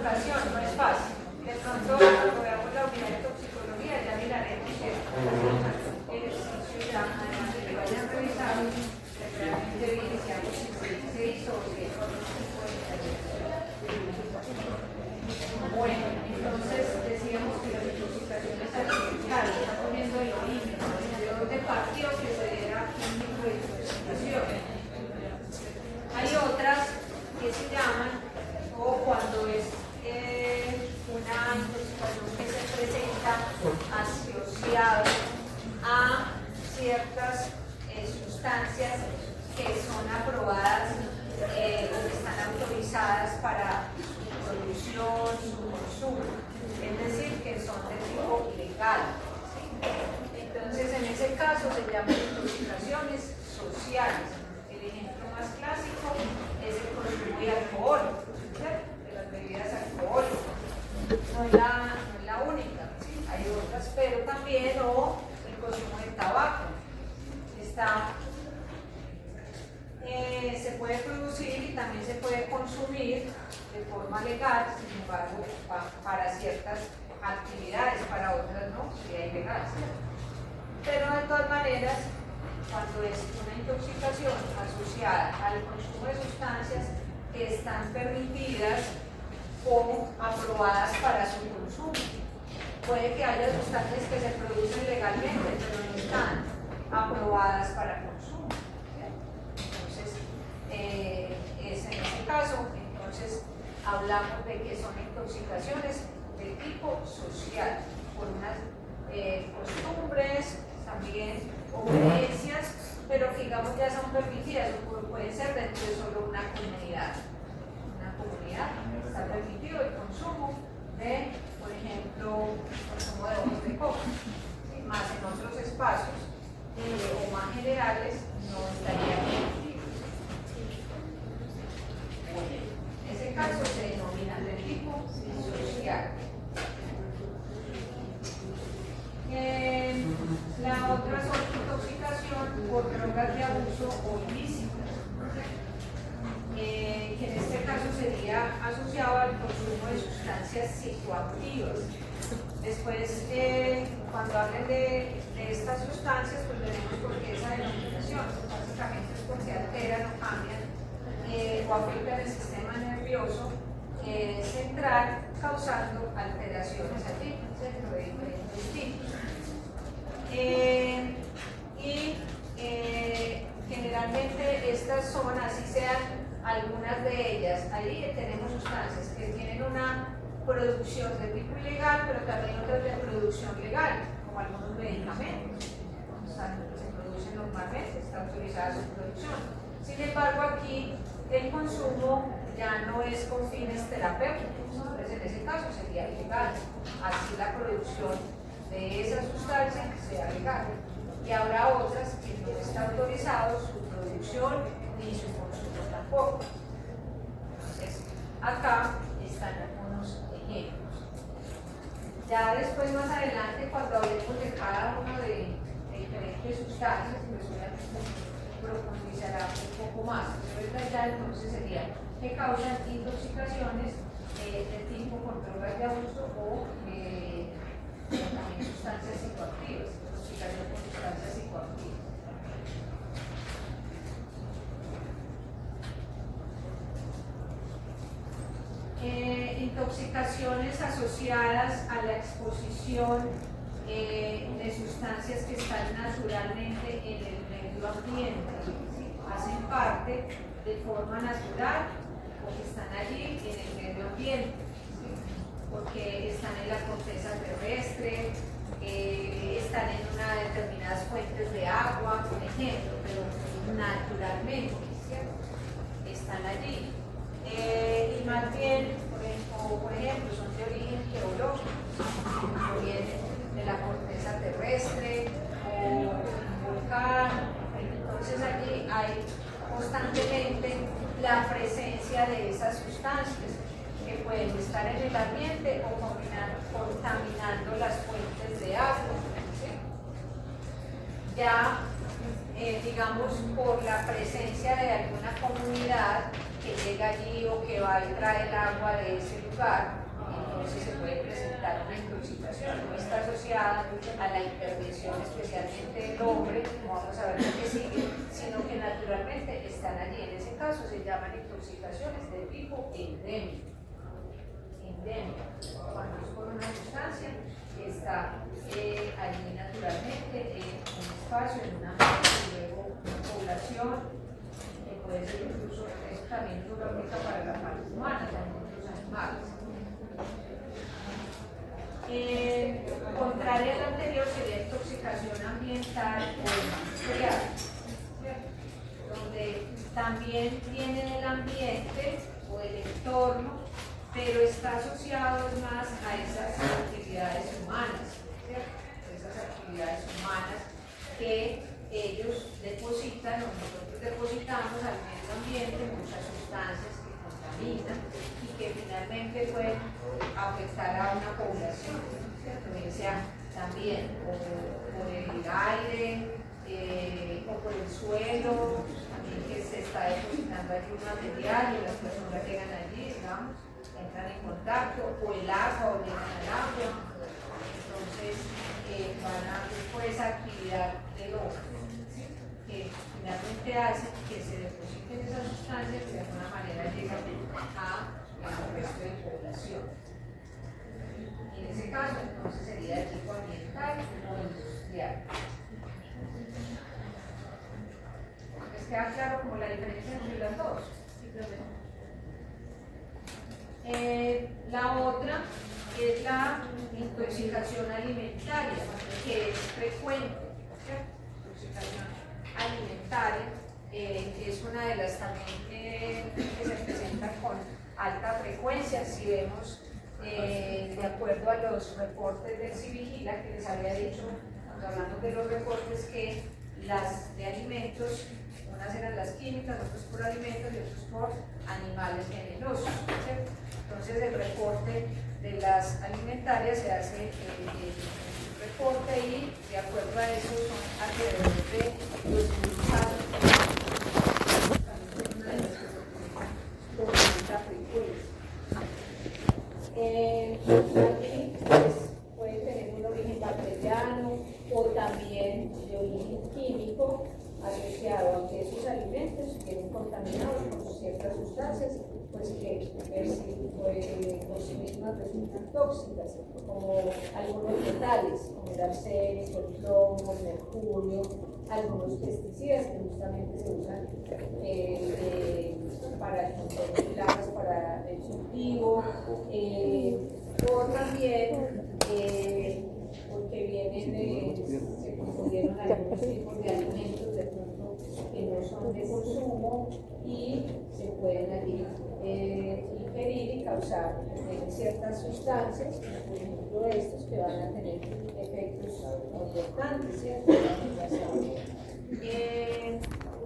intoxicación no es fácil. De pronto, cuando veamos la unidad de toxicología, ya miraremos que ejercicio ya, además de que vayan revisando, realmente evidenciamos si se hizo o si hay otro tipo de intervención. Bueno, entonces decíamos que las intoxicaciones artificiales están poniendo el origen, de dónde partió que se diera un tipo de intoxicación. Hay otras que se llaman, o cuando es una intoxicación que se presenta asociado a ciertas sustancias que son aprobadas o que están autorizadas para su producción, su consumo, es decir, que son de tipo legal. ¿Sí? Entonces, en ese caso se llaman intoxicaciones sociales. El ejemplo más clásico es el consumo de alcohol, ¿cierto? De las bebidas alcohólicas. No es la única, ¿sí? Hay otras, pero también el consumo de tabaco. Se puede producir y también se puede consumir de forma legal, sin embargo, para ciertas actividades, para otras no, si hay legal, ¿cierto? Pero de todas maneras, cuando es una intoxicación asociada al consumo de sustancias que están permitidas o aprobadas para su consumo. Puede que haya sustancias que se producen legalmente, pero no están aprobadas para consumo. Entonces, es en este caso, entonces hablamos de que son intoxicaciones de tipo social, por unas costumbres, también obediencias, pero que digamos ya son permitidas, o pueden ser dentro de solo una comunidad. Una comunidad está permitido el consumo de, por ejemplo, consumo de ojos de coca, ¿sí? Más en otros espacios o más generales no estaría permitido. En ese caso se denominan de tipo social. La otra son intoxicación por drogas de abuso o ilícitas, que en este caso sería asociado al consumo de sustancias psicoactivas. Después, cuando hablen de estas sustancias, pues veremos por qué esa denominación. Básicamente es porque alteran o cambian o afectan el sistema nervioso central, causando alteraciones allí, ¿cierto? De diferentes tipos. Generalmente estas son, así sean algunas de ellas, ahí tenemos sustancias que tienen una producción de tipo ilegal, pero también otras de producción legal, como algunos medicamentos, que se producen normalmente, está autorizada su producción. Sin embargo, aquí el consumo ya no es con fines terapéuticos, entonces en ese caso sería ilegal, así la producción de esa sustancia sea legal. Y habrá otras que no está autorizado su producción ni su consumo tampoco. Entonces, acá están algunos ejemplos. Ya después, más adelante, cuando hablemos de cada uno de diferentes sustancias, pues obviamente profundizará un poco más. Pero ya entonces sería que causan intoxicaciones de tipo por drogas de abuso o también sustancias psicoactivas, intoxicación por sustancias psicoactivas. Intoxicaciones asociadas a la exposición de sustancias que están naturalmente en el medio ambiente, ¿sí? Hacen parte de forma natural o que están allí en el medio ambiente, ¿sí? Porque están en la corteza terrestre, están en determinadas fuentes de agua, por ejemplo, pero naturalmente, ¿cierto? Están allí. Y más bien, por ejemplo, son de origen geológico, provienen de la corteza terrestre o un volcán. Entonces allí hay constantemente la presencia de esas sustancias que pueden estar en el ambiente o contaminando las fuentes de agua, ¿sí? Ya digamos por la presencia de alguna comunidad que llega allí o que va y trae el agua de ese lugar, entonces se puede presentar una intoxicación. No está asociada a la intervención especialmente del hombre, como vamos a ver lo que sigue, sino que naturalmente están allí. En ese caso se llaman intoxicaciones de tipo endémico. Cuando es por una sustancia que está allí naturalmente en un espacio, en una masa, y luego una población, puede ser incluso, eso también es una aplica para la parte humana, también los animales. Contraria al anterior sería intoxicación ambiental o industrial, donde también viene el ambiente o el entorno, pero está asociado más a esas actividades humanas, ¿cierto? Esas actividades humanas que ellos depositan, o nosotros depositamos al medio ambiente muchas sustancias que contaminan y que finalmente pueden afectar a una población, ¿cierto? Bien sea también por el aire o por el suelo, también que se está depositando allí un material y las personas llegan allí, digamos, entran en contacto, o el agua, o llegan al agua, entonces van a por esa actividad del hombre, ¿sí? Que finalmente hace que se depositen esas sustancias que de alguna manera llegan al resto de población. En ese caso, entonces sería de tipo ambiental o industrial. ¿Les queda claro como la diferencia entre las dos? La otra es la intoxicación alimentaria, que es frecuente, ¿cierto? Intoxicación alimentaria es una de las también que se presentan con alta frecuencia. Si vemos, de acuerdo a los reportes del Civigila, que les había dicho, cuando hablamos de los reportes, que las de alimentos, unas eran las químicas, otras por alimentos y otros por animales venenosos, ¿cierto? Entonces el reporte de las alimentarias se hace el reporte y de acuerdo a eso son alrededor de 2.000 casos con alta frecuencia. Aquí pues, puede tener un origen bacteriano o también de origen químico asociado a que esos alimentos vienen contaminados con ciertas sustancias, pues que por sí mismas resultan tóxicas, como algunos metales, como el arsénico, el plomo, el mercurio, algunos pesticidas que justamente se usan para el control de plagas, para el cultivo, o también porque se confundieron algunos tipos de alimentos de pronto que no son de consumo y se pueden allí ingerir y causar ciertas sustancias, por ejemplo estos que van a tener efectos importantes, ¿cierto?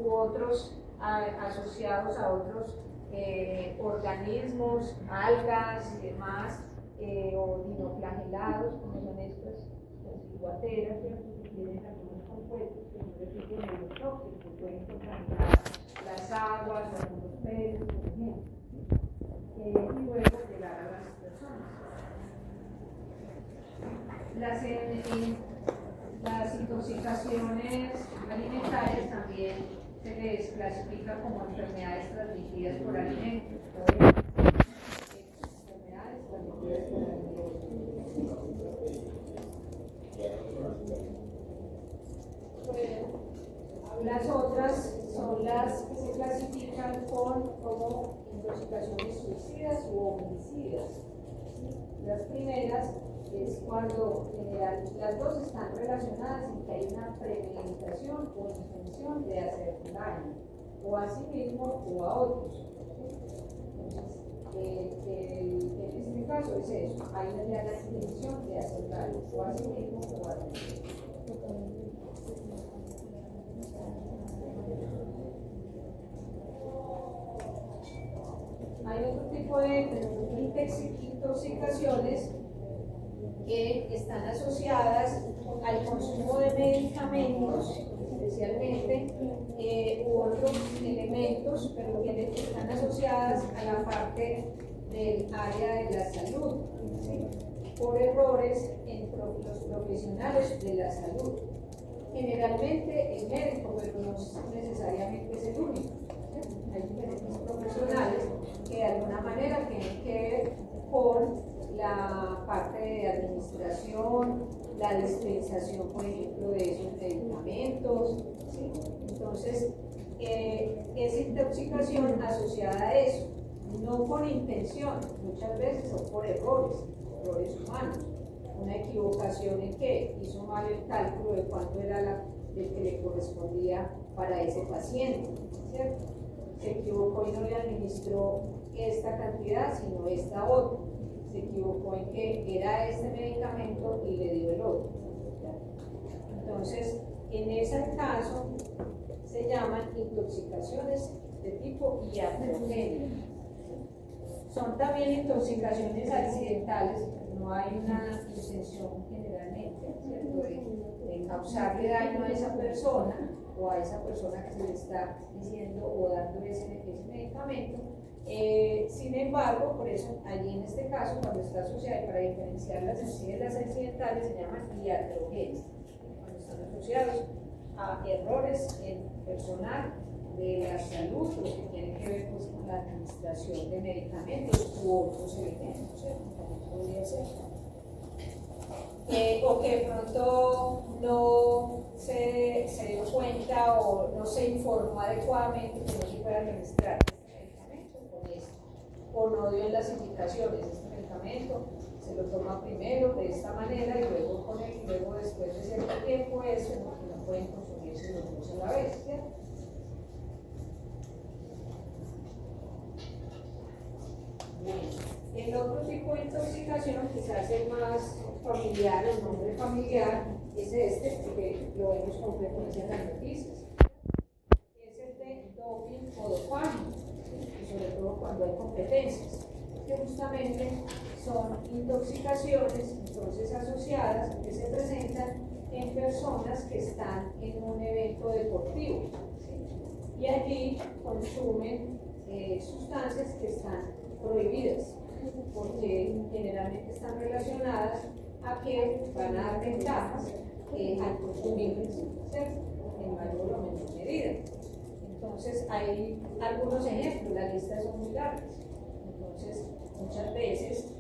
U otros asociados a otros organismos, algas y demás, o dinoflagelados, como son estas ciguateras, que tienen algunos compuestos que son de tipo neurotóxico, que pueden contaminar las aguas o algunos peces, por ejemplo, y luego llegar a las personas. Las intoxicaciones alimentarias también se les clasifica como enfermedades transmitidas por alimentos. Enfermedades transmitidas por alimentos. Las otras son las que se clasifican como intoxicaciones suicidas u homicidas. Las primeras es cuando las dos están relacionadas en que hay una premeditación o intención de hacer daño, o a sí mismo o a otros. Entonces, en este caso es eso, hay ya la intención de hacer daño, o a sí mismo o a otros. Hay otro tipo de intoxicaciones que están asociadas al consumo de medicamentos especialmente, u otros elementos, pero que están asociadas a la parte del área de la salud, ¿sí? Por errores en los profesionales de la salud. Generalmente el médico, pero no necesariamente es el único. ¿Sí? Hay diferentes profesionales que de alguna manera tienen que ver con la parte de administración, la dispensación, por ejemplo, de esos medicamentos, ¿sí? Entonces, es intoxicación asociada a eso, no con intención, muchas veces son por errores humanos, una equivocación en que hizo mal el cálculo de cuánto era el que le correspondía para ese paciente, ¿cierto? Se equivocó y no le administró esta cantidad, sino esta otra. Se equivocó en que era este medicamento y le dio el otro. Entonces, en ese caso, se llaman intoxicaciones de tipo iatrogénico. Son también intoxicaciones accidentales, no hay una intención generalmente, ¿cierto? De causarle daño a esa persona o a esa persona que se le está diciendo o dando ese medicamento. Sin embargo, por eso allí en este caso, cuando está asociada, para diferenciarlas en sí de las accidentales, se llaman iatrogénicas, cuando están asociados a errores en personal de la salud, lo que tiene que ver pues, con la administración de medicamentos u otros elementos, ¿cierto? También podría ser. O que de pronto no se dio cuenta o no se informó adecuadamente que no se puede administrar este medicamento con esto, o no dio en las indicaciones este medicamento, se lo toma primero de esta manera y luego con él, y luego después de cierto tiempo eso, porque no pueden consumirse los dos a la vez, ¿cierto? El otro tipo de intoxicación, quizás el más familiar, el nombre familiar, es este, porque lo vemos con frecuencia en las noticias. Es el de doping o dopaje, y sobre todo cuando hay competencias, que justamente son intoxicaciones entonces asociadas que se presentan en personas que están en un evento deportivo, ¿sí? Y allí consumen sustancias que están prohibidas, porque generalmente están relacionadas a que van a dar ventajas al consumirlas, ¿cierto? En mayor o menor medida. Entonces, hay algunos ejemplos, las listas son muy largas. Entonces, muchas veces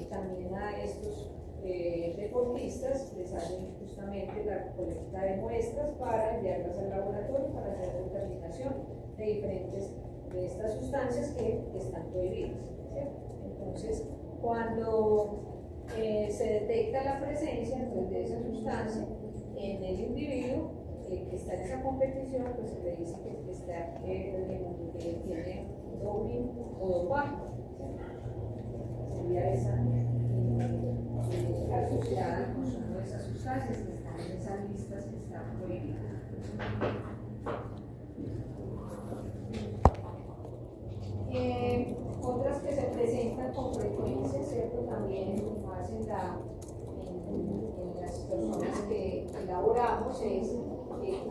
también a estos deportistas les hacen justamente la recolecta de muestras para enviarlas al laboratorio para hacer determinación de diferentes de estas sustancias que están prohibidas, ¿cierto? Entonces, cuando se detecta la presencia entonces, de esa sustancia en el individuo que está en esa competición, pues se le dice que está, tiene doping o dopaje, ¿cierto? Sería esa asociada al consumo de esas sustancias que están en esas listas que están prohibidas. Otras que se presentan con frecuencia, ¿cierto? También más en las personas que elaboramos es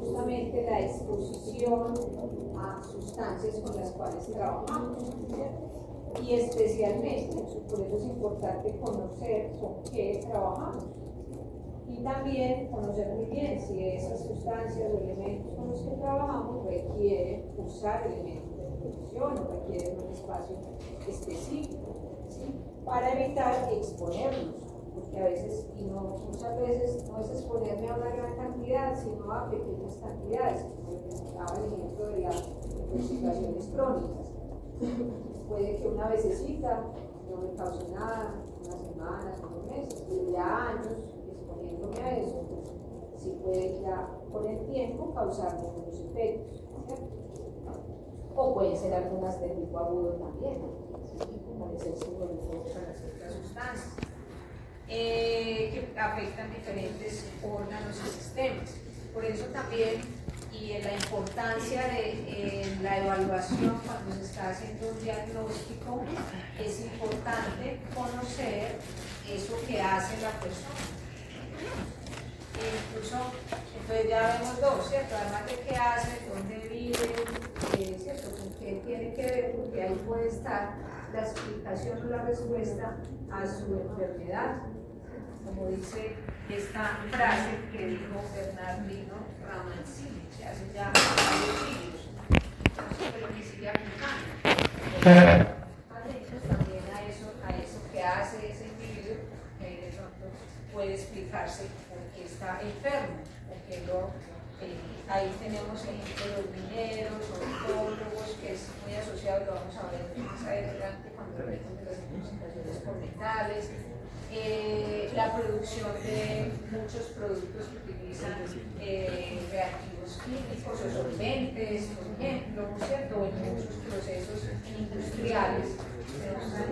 justamente la exposición a sustancias con las cuales trabajamos, ¿cierto? Y especialmente, por eso es importante conocer con qué trabajamos y también conocer muy bien si esas sustancias o elementos con los que trabajamos requieren usar elementos o requieren un espacio específico, ¿sí? Para evitar exponernos, porque a veces, y no, muchas veces no es exponerme a una gran cantidad, sino a pequeñas cantidades, como lo que daba el ejemplo de las intoxicaciones crónicas. Puede que una vecesita no me cause nada, unas semanas, unos meses, pero ya años exponiéndome a eso, pues sí puede ya con el tiempo causarme unos efectos, ¿cierto? O pueden ser algunas de tipo agudo también, parecerse con ciertas sustancias que afectan diferentes órganos y sistemas. Por eso también, y en la importancia de la evaluación cuando se está haciendo un diagnóstico, es importante conocer eso que hace la persona. incluso, entonces ya vemos dos, ¿cierto? Además de qué hace, dónde vive, ¿cierto? Con qué tiene que ver, porque ahí puede estar la explicación o la respuesta a su enfermedad, como dice esta frase que dijo Bernardino Ramazzini, que hace ya varios siglos, pero que sigue aplicando. También a eso que hace ese individuo, que de pronto puede explicarse por qué está enfermo, ahí tenemos ejemplo de los mineros, odontólogos, que es muy asociado, lo vamos a ver más adelante cuando hablemos de las intoxicaciones por metales, la producción de muchos productos que utilizan reactivos químicos o solventes, por ejemplo, ¿cierto? O en muchos procesos industriales se usan,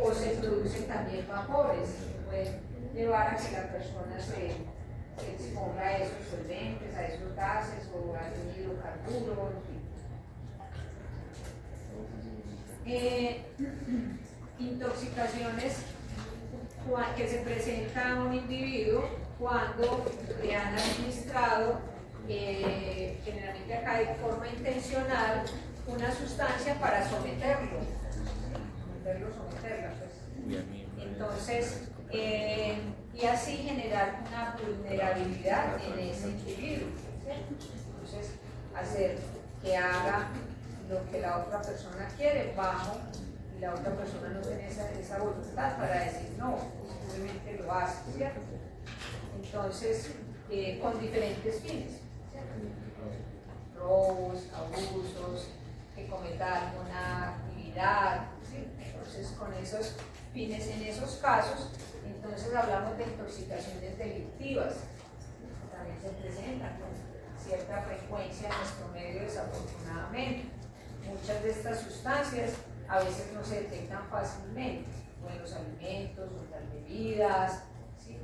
o se producen también vapores que pueden llevar a que la persona se exponga a esos solventes, a esos gases o a un hidrocarburo, en fin. Intoxicaciones que se presenta a un individuo cuando le han administrado, generalmente acá de forma intencional, una sustancia para someterla, pues. Entonces, y así generar una vulnerabilidad en ese individuo, ¿cierto? Entonces, hacer que haga lo que la otra persona quiere bajo, y la otra persona no tiene esa voluntad para decir no, simplemente lo hace, ¿cierto? Entonces, con diferentes fines, ¿cierto? Robos, abusos, que cometa alguna actividad, ¿sí? Entonces, con esos fines, en esos casos, entonces hablamos de intoxicaciones delictivas, que también se presentan con cierta frecuencia en nuestro medio, desafortunadamente. Muchas de estas sustancias a veces no se detectan fácilmente, o en los alimentos, o en las bebidas, ¿sí?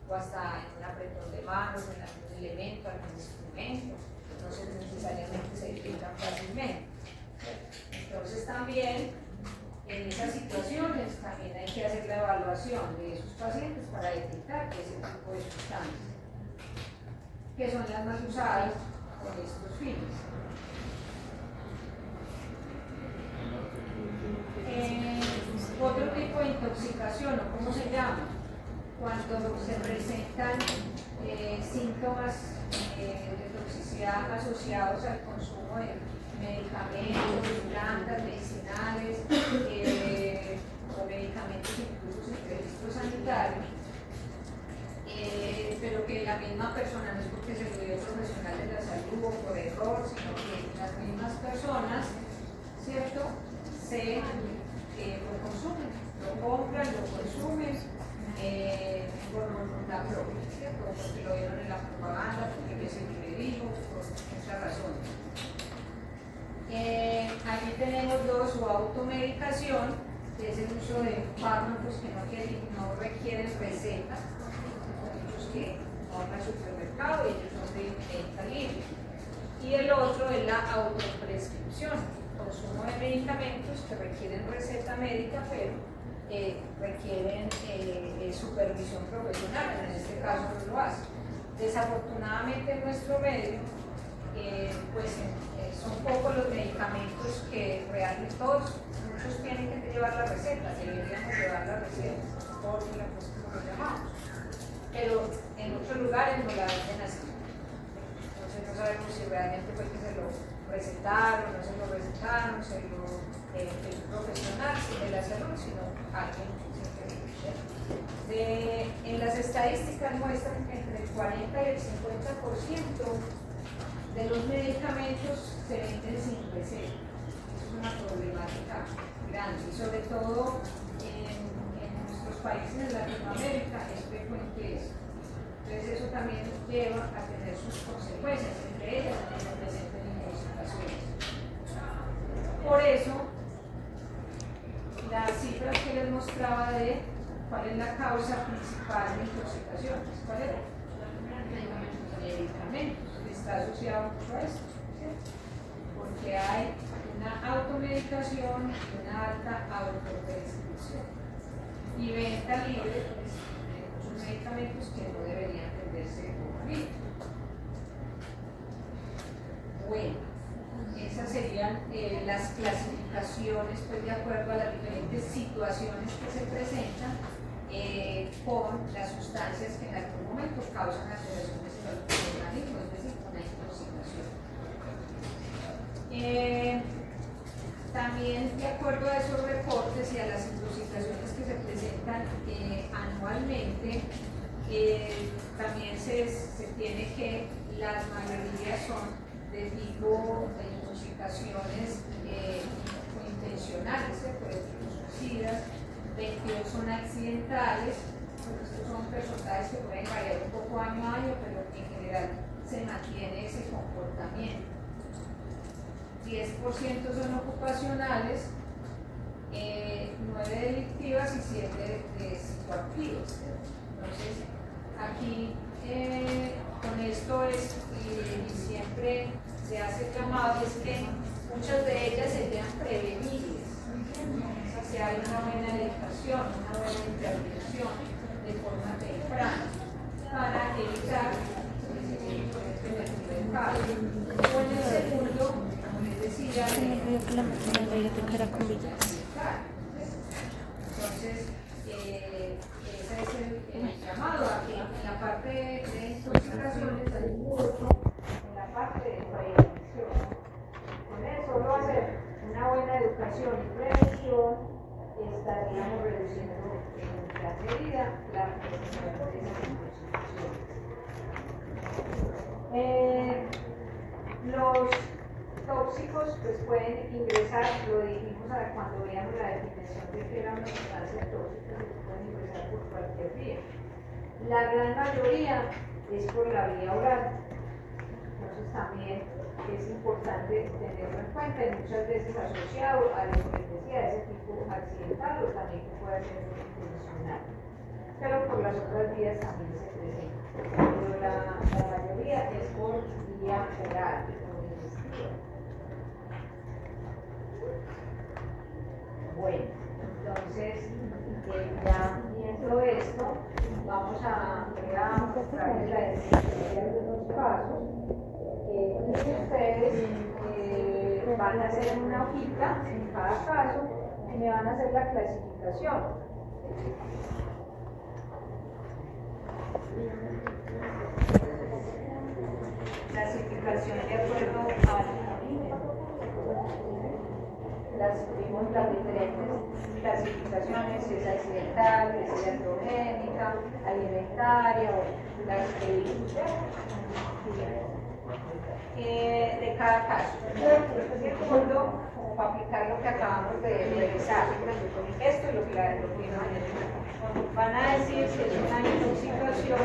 O hasta en un apretón de manos, en algún elemento, algún instrumento, no necesariamente se detectan fácilmente. Entonces también en esas situaciones también hay que hacer la evaluación de esos pacientes para detectar ese tipo de sustancias, que son las más usadas con estos fines. Otro tipo de intoxicación, o cómo se llama, cuando se presentan síntomas de toxicidad asociados al consumo de medicamentos, plantas medicinales, o medicamentos incluso sin registro sanitario, pero que la misma persona, no es porque se lo dio el profesional de la salud o por error, sino que las mismas personas, ¿cierto?, lo consumen, lo compran, lo consumen por voluntad propia, ¿cierto? Porque lo vieron en la propaganda, porque ves el que le dijo, por muchas razones. Aquí tenemos dos, o automedicación, que es el uso de fármacos que no requieren receta, muchos que van al supermercado y ellos son de venta libre. Y el otro es la autoprescripción, consumo de medicamentos que requieren receta médica, pero requieren supervisión profesional, en este caso no lo hace. Desafortunadamente en nuestro medio, son pocos los medicamentos que realmente muchos tienen que llevar la receta, deberíamos llevar la receta, fórmula, pues como lo llamamos, pero en otros lugares no la venden así. Entonces no sabemos si realmente fue que se lo recetaron, no se lo recetaron, se lo el profesional de la salud, sino alguien simplemente. En las estadísticas muestran que entre el 40 y el 50% de los medicamentos se venden sin receta. Eso es una problemática grande, y sobre todo en nuestros países de Latinoamérica es frecuente eso. Entonces eso también lleva a tener sus consecuencias, entre ellas también se presentan intoxicaciones. Por eso, las cifras que les mostraba de cuál es la causa principal de intoxicaciones, ¿cuál era? Medicamentos, que está asociado mucho a esto, ¿cierto? Porque hay una automedicación y una alta autoprescripción y venta libre, pues, de muchos medicamentos que no deberían vender. entenderse un poquito. Bueno, esas serían las clasificaciones, pues, de acuerdo a las diferentes situaciones que se presentan con las sustancias que en algún momento causan alteraciones en el organismo, es decir, una intoxicación. También, de acuerdo a esos reportes y a las intoxicaciones que se presentan anualmente, también se tiene que las mayorías son de tipo de intoxicaciones intencionales, por ejemplo, suicidas, 22 son accidentales, estos son porcentajes que pueden variar un poco año a año, pero en general se mantiene ese comportamiento. 10% son ocupacionales, 9 delictivas y 7 psicoactivas. Entonces, aquí con esto es, y siempre se hace llamado, es que muchas de ellas serían prevenibles. O sea, si hay una buena educación, una buena intervención de forma temprana para evitar este mercado. O en el segundo, como les decía, entonces, ese es el llamado aquí. En la parte de intoxicaciones hay un curso en la parte de prevención. Con eso, solo hacer una buena educación y prevención, estaríamos reduciendo en gran medida la presentación de esas intoxicaciones. Los tóxicos pues pueden ingresar, lo dijimos cuando veíamos la definición de que era una sustancia tóxica, que pueden ingresar por cualquier vía. La gran mayoría es por la vía oral, entonces también es importante tenerlo en cuenta y muchas veces asociado a lo que les decía, ese tipo accidental o también que puede ser intencional, pero por las otras vías también se presenta, pero la mayoría es por vía oral. Bueno, entonces ya viendo esto, vamos a mostrarles la definición de algunos casos. Ustedes van a hacer una hojita en cada caso y me van a hacer la clasificación. Clasificación de acuerdo al vimos las diferentes clasificaciones, si es accidental, si es androgénica, alimentaria o las de cada caso. El segundo, para aplicar lo que acabamos de revisar, esto es lo que van a decir si es una intoxicación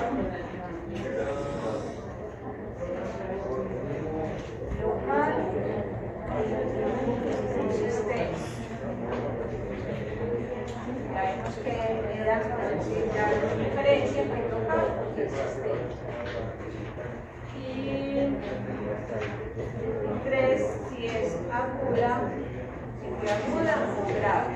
local, consistente. Ya vemos que era la diferencia entre local y consistente. Y 3, si es aguda, o grave.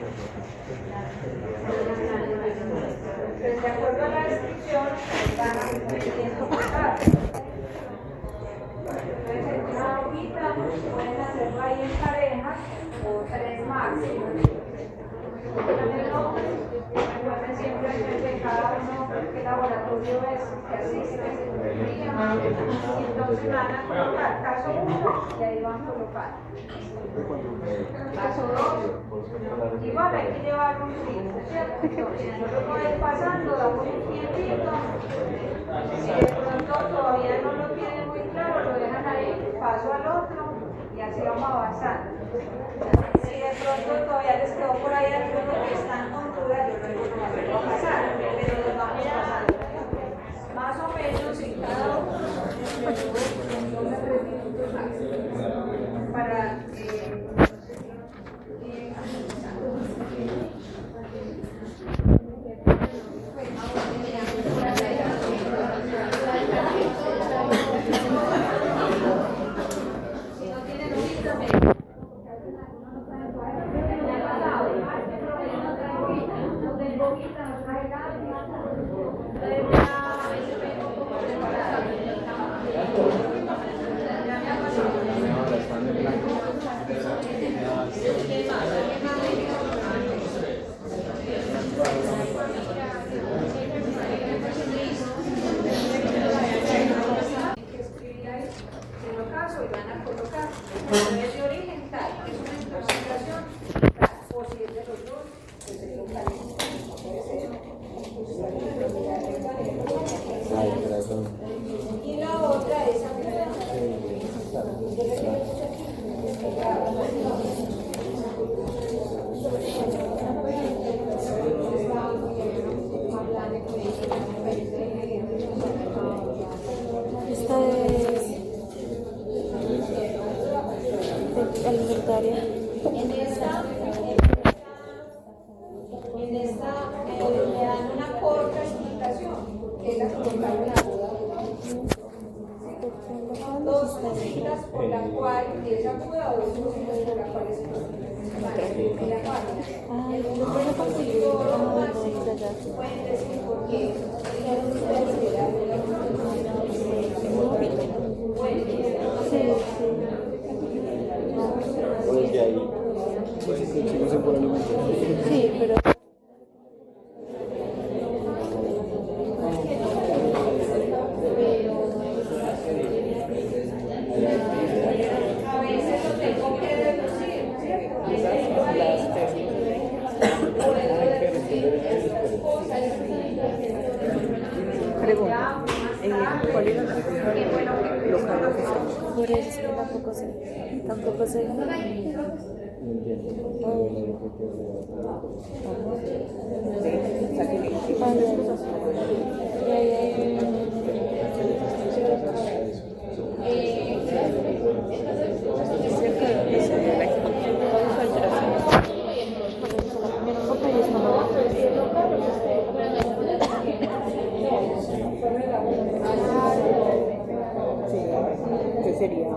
Entonces, de acuerdo a la descripción, están dividiendo por casos. Entonces, una hojita pueden hacerlo ahí en pareja o 3 máximo. Recuerden siempre de cada uno qué laboratorio es que asiste, y entonces van a colocar caso 1 y ahí van a colocar caso 2. Igual hay que llevar un tiempo, ¿cierto? Entonces, yo lo voy a ir pasando, damos un tiempito. Si de pronto todavía no lo tienen muy claro, lo dejan ahí, paso al otro y así vamos avanzando. Si de pronto todavía les quedó por ahí alguno que están con duda, yo luego no lo voy a pasar, pero los vamos pasando. Más o menos en cada uno, 2 a 3 minutos máximo para Ay, corazón. Y la otra es Esta es alimentaria. en esta le dan una corta explicación, que es la que dos cositas por la cual es aguda o dos cositas por la cual es la Ay, no puedo conseguir. pueden decir por qué. Sí, sí. Porque ahí, pues, chicos se pueden alimentar. Sí, pero A veces lo tengo que deducir, ¿cierto? Tengo ahí, puedo deducir estas cosas. Pregunta, ¿cuál era la Qué bueno que los cargos que están? por eso es que tampoco sé. Tampoco sé. No entiendo. Saquen Ya, ya. cerca de la iglesia de la Copa y Sí, ¿qué sería?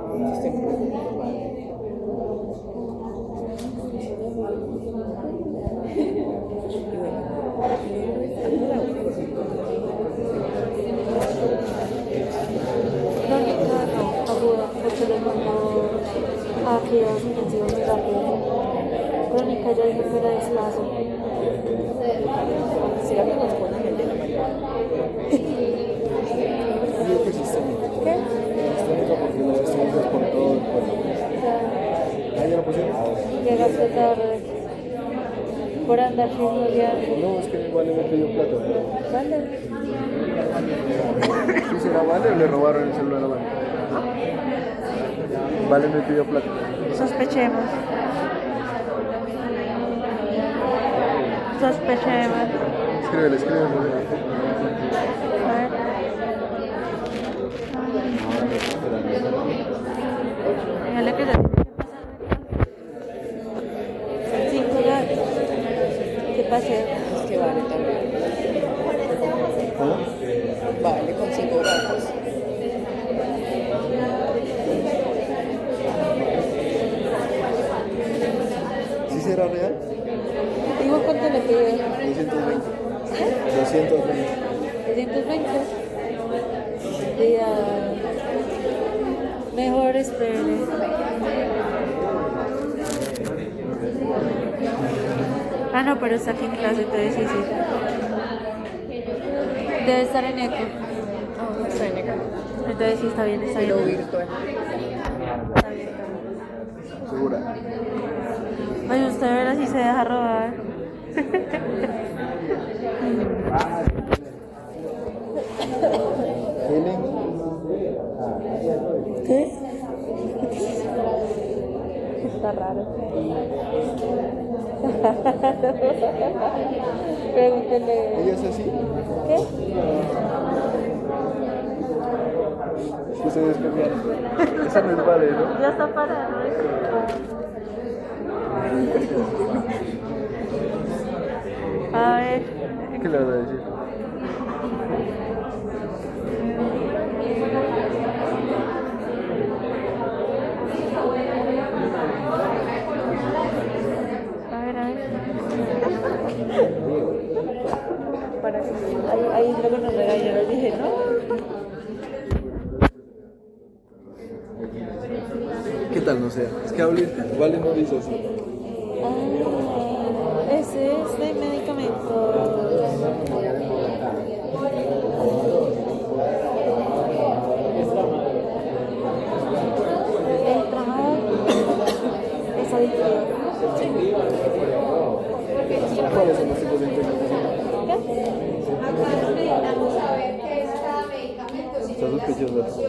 Crónica, no, aguda, porque le mandó a cuidados intensivos muy rápido. Crónica ya dijo que era despacio. ¿Será que nos ponen el de la mañana? Yo creo que sistémico. ¿Qué? Sistémico porque los estudiantes por todo el cuerpo. Ya, ¿Ah, ya lo pusieron? llegaste tarde. Por andar chismoseando. No, es que mi vale me pidió plata. Vale. ¿Sí será Vale o le robaron el celular a Vale? Vale me pidió plata. Sospechemos. Sospechemos. Escríbele, escríbele. A ver. Dígale que ya tiene que pasar. 5 gatos. ¿Qué pase? Es que vale también. ¿Cómo? Vale, con 5 gatos. ¿Sí será real? Digo cuánto le pidió. 220. 220. 220. Y mejor espere. Ah, no, pero está aquí en clase, entonces sí, sí. Debe estar en eco. No, está en el Entonces sí, está bien, está pero bien. virtual. Está bien, está bien. ¿Segura? Ay, usted verá si se deja robar. ¿Tienen? ¿Qué? Está raro. Pregúntele. ¿Ella es así? ¿Qué? Que se desconfiaron. Esa no es Vale, ¿no? Ya está parado. A ver. ¿Qué le vas a decir? A ver, a ver. Para que ahí luego nos regañaron. Dije, no. ¿Qué tal no sea? Es que Vale no dice así. Ah, ese es de medicamentos. El tramadol es adictivo. ¿Cuál ellos.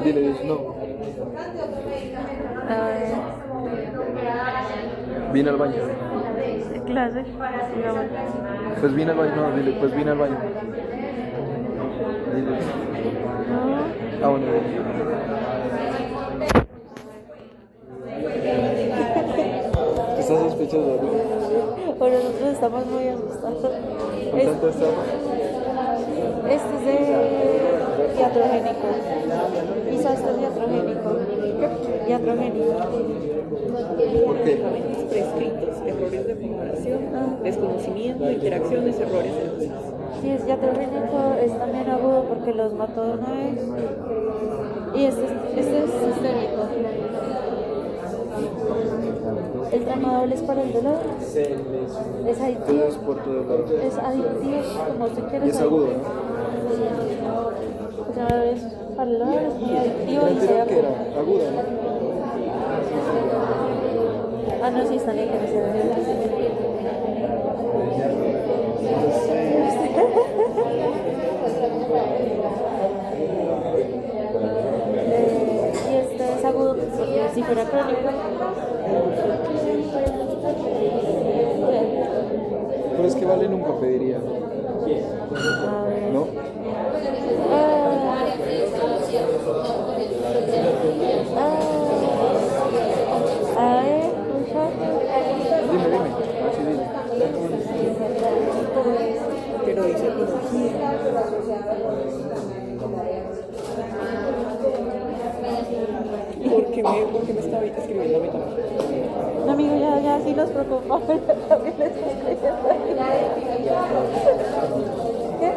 Dile, no. A ver, Vine al baño. clase. Digamos. Pues vine al baño, no, dile, pues vine al baño. Dile. No. Ah, bueno. Estás sospechoso, ¿no? Pero nosotros estamos muy asustados. ¿Con tanto está? Este es de iatrogénico. Isa, esto es iatrogénico. Iatrogénico. ¿Por qué? Medicamentos prescritos, errores de formulación, desconocimiento, interacciones, errores de dosis. Sí, es iatrogénico, es también agudo porque los mató de una vez. Y este es sistémico. El tramadol es para el dolor. Es adictivo. Todo es por todo el lado. Es adictivo, como usted quiere. Y es agudo, ¿no? O sea, es para el dolor, es muy adictivo ¿Me y se da que era? Aguda, ¿no? Ah, no, sí, está bien que me se ve. Y este es agudo porque si fuera crónico. Pero es que vale nunca pediría, A ver. ¿no? A ver, escucha. Dime, así dime. Pero dice ecología. ¿Por qué me está ahorita escribiendo a mí también? No, amigo, ya sí nos preocupamos, ya también les estoy escribiendo. ¿Qué?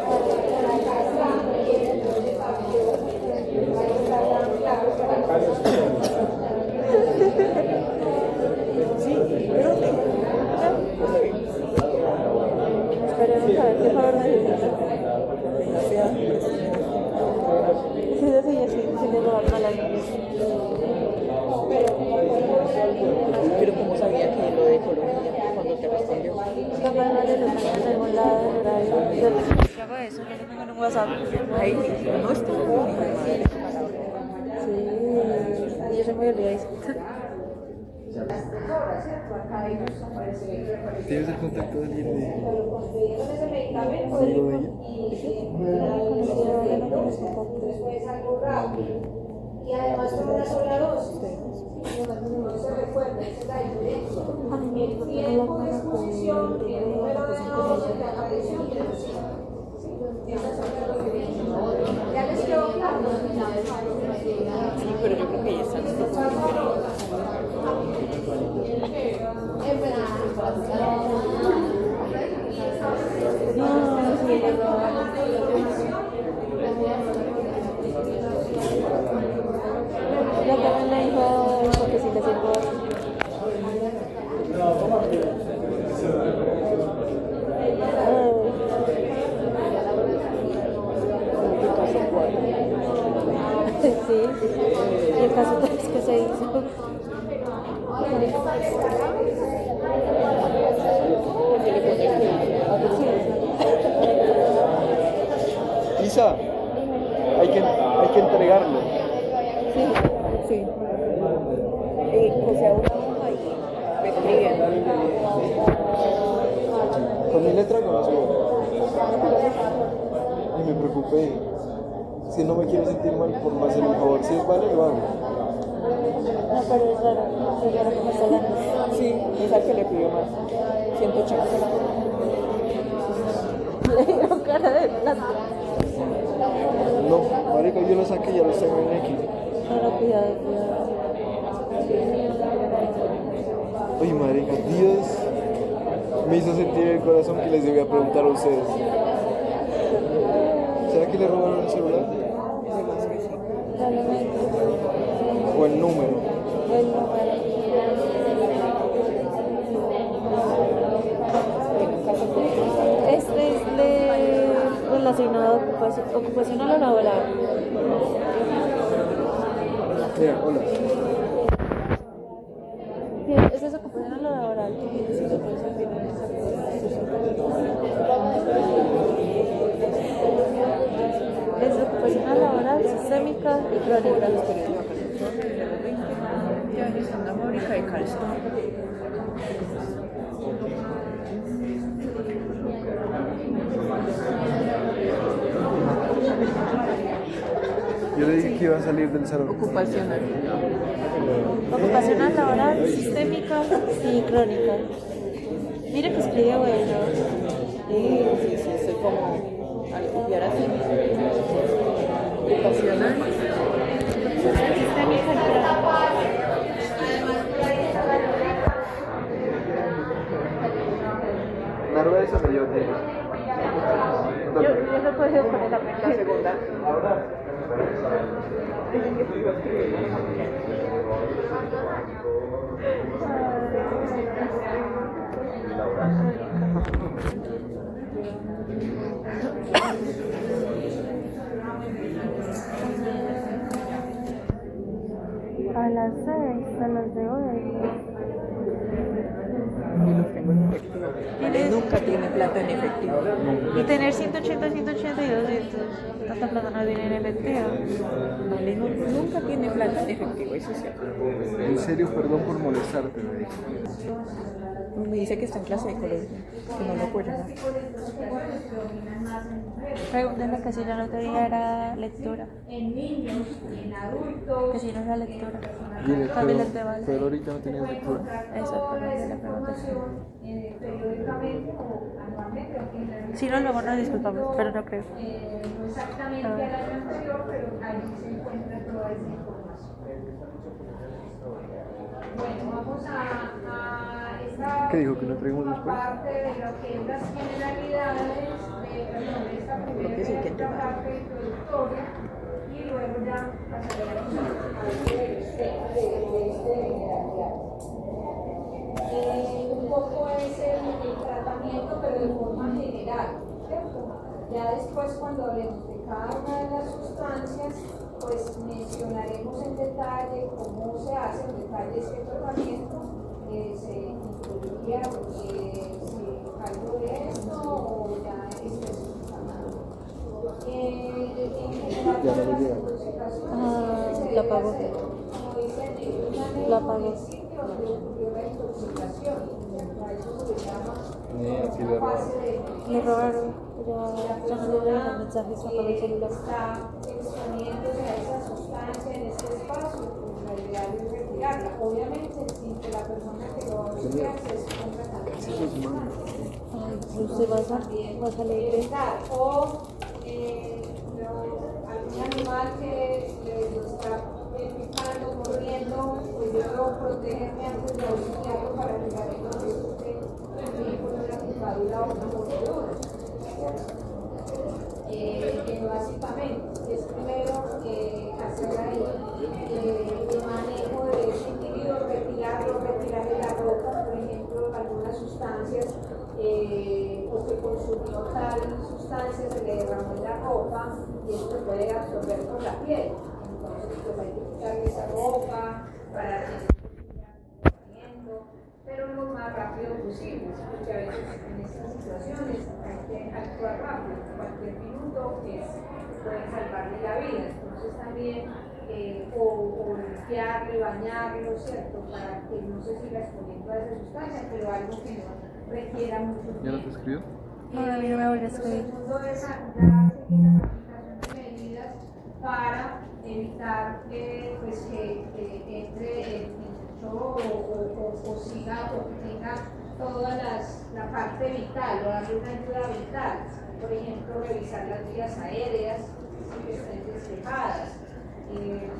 Sí, pero sí. Esperemos a ver qué favor necesita. Gracias. Sí, sí, le robaron a la niña. Pero ¿cómo sabía que lo de ecología cuando te respondió? Capaz no le lo tengo en algún lado del horario. Yo hago eso, yo lo tengo en un WhatsApp. Ahí no estuvo. Sí, y yo soy muy olvidadiza. ¿Tienes el contacto de alguien de amigo de ella? Y además con una sola dosis. No se recuerda, esa es la diferencia. El tiempo de exposición, el número de dosis, la aparición de los síntomas. Esas son las diferencias. ¿Ya les quedó claro? Sí, pero yo creo que ya están No, sí, yo también le dijo eso, que si le sirvo. Sí, y el caso 3 que se hizo. Isa, hay que entregarlo. Sí. Sí. O sea, una hoja y me escriben. Con mi letra conozco. Y me preocupé. Si no me quiero sentir mal por no hacer un favor. Si es vale, lo hago. No, pero es raro que me está hablando. Sí, es al que le pidió más. 180. Le dio cara de plata. No, marica, yo lo saqué y ya lo tengo en X. No, cuidado. Uy, marica, Dios me hizo sentir el corazón que les debía preguntar a ustedes. ¿Será que le robaron el celular? Además que sí. Probablemente. ¿O el número? El número. Este es de relacionado a ocupacional o laboral. Mira, hola. Sí, este es ocupacional o laboral. Es ocupacional sistémica y Por crónica. los periodos de vacación, el level 20, ya es una fábrica de calcio. Yo le dije que iba a salir del salón. Ocupacional. Ocupacional, laboral, sistémica y crónica. Mira que escribe bueno. Sí, soy como al copiar así. Ocupacional. Sistémica y crónica. Narva eso me dio tiempo. Yo no puedo poner la La primera. segunda. A las 6, a las de hoy. Y los tengo en efectivo. Ale nunca tiene plata en efectivo. Y tener 180, 180 y 200. Tanta plata no viene en efectivo. Ale nunca tiene plata en efectivo, eso es cierto. En serio, perdón por molestarte, me dijo. Me dice que está en clase de colegio, que no lo puedo llamar. Pregúntale que si la lotería era lectura. En niños y en adultos. Que si no era lectura. Dile, Camila te vale. pero ahorita no tienes lectura. Exactamente, la pregunta es. Periódicamente o anualmente. Si no, luego nos disculpamos, pero no creo. No exactamente al año anterior, pero ahí se encuentra toda esa información. Bueno, vamos a esta ¿Qué dijo? ¿Que no traigamos después? parte de lo que es las generalidades de esta Creo que sí, que primera parte introductoria y luego ya pasaremos a la parte de generalidades. Un poco es el tratamiento, pero de forma general, ¿cierto? Ya después, cuando hablemos de cada una de las sustancias, pues mencionaremos en detalle cómo se hace, en detalle este tratamiento, se incluiría algo de esto o ya especificado. En general, Ya no las me llega. intoxicaciones se La debe apagó. hacer, como dice el libro, una La apagó. donde ocurrió la intoxicación. A eso se le llama Aquí una le fase de Me robaron. Ya no le dejan mensajes, apagó el celular. está exponiéndose a esa sustancia en este espacio, pues la idea es retirarla. Obviamente, sin que la persona que lo va a retirar se exponga también a la sustancia. Ay, usted vas a leer. Evitar, o algún animal que lo está picando, corriendo, pues yo debo protegerme antes de auxiliarlo para que la no resulte con una picadura o una mordedura. Básicamente es primero hacer ahí el manejo de ese individuo, retirarle la ropa, por ejemplo, algunas sustancias o que consumió tal sustancia se le derramó en la ropa y esto puede absorber por la piel. Entonces, pues hay que quitarle esa ropa para que no siga corriendo, pero lo más rápido posible, porque a veces en estas situaciones hay que actuar rápido, cualquier minuto puede salvarle la vida. Entonces también o limpiarle, bañarlo, ¿cierto? Para que no se siga exponiendo a esa sustancia, pero algo que no requiera mucho tiempo. ¿Ya no te escribió? No, a mí no me vuelve a escribir. Lo segundo es dar la aplicación de medidas para evitar pues, que entre el bicho o siga o tenga toda la parte vital o darle una ayuda vital. Por ejemplo, revisar las vías aéreas que estén despejadas. Hay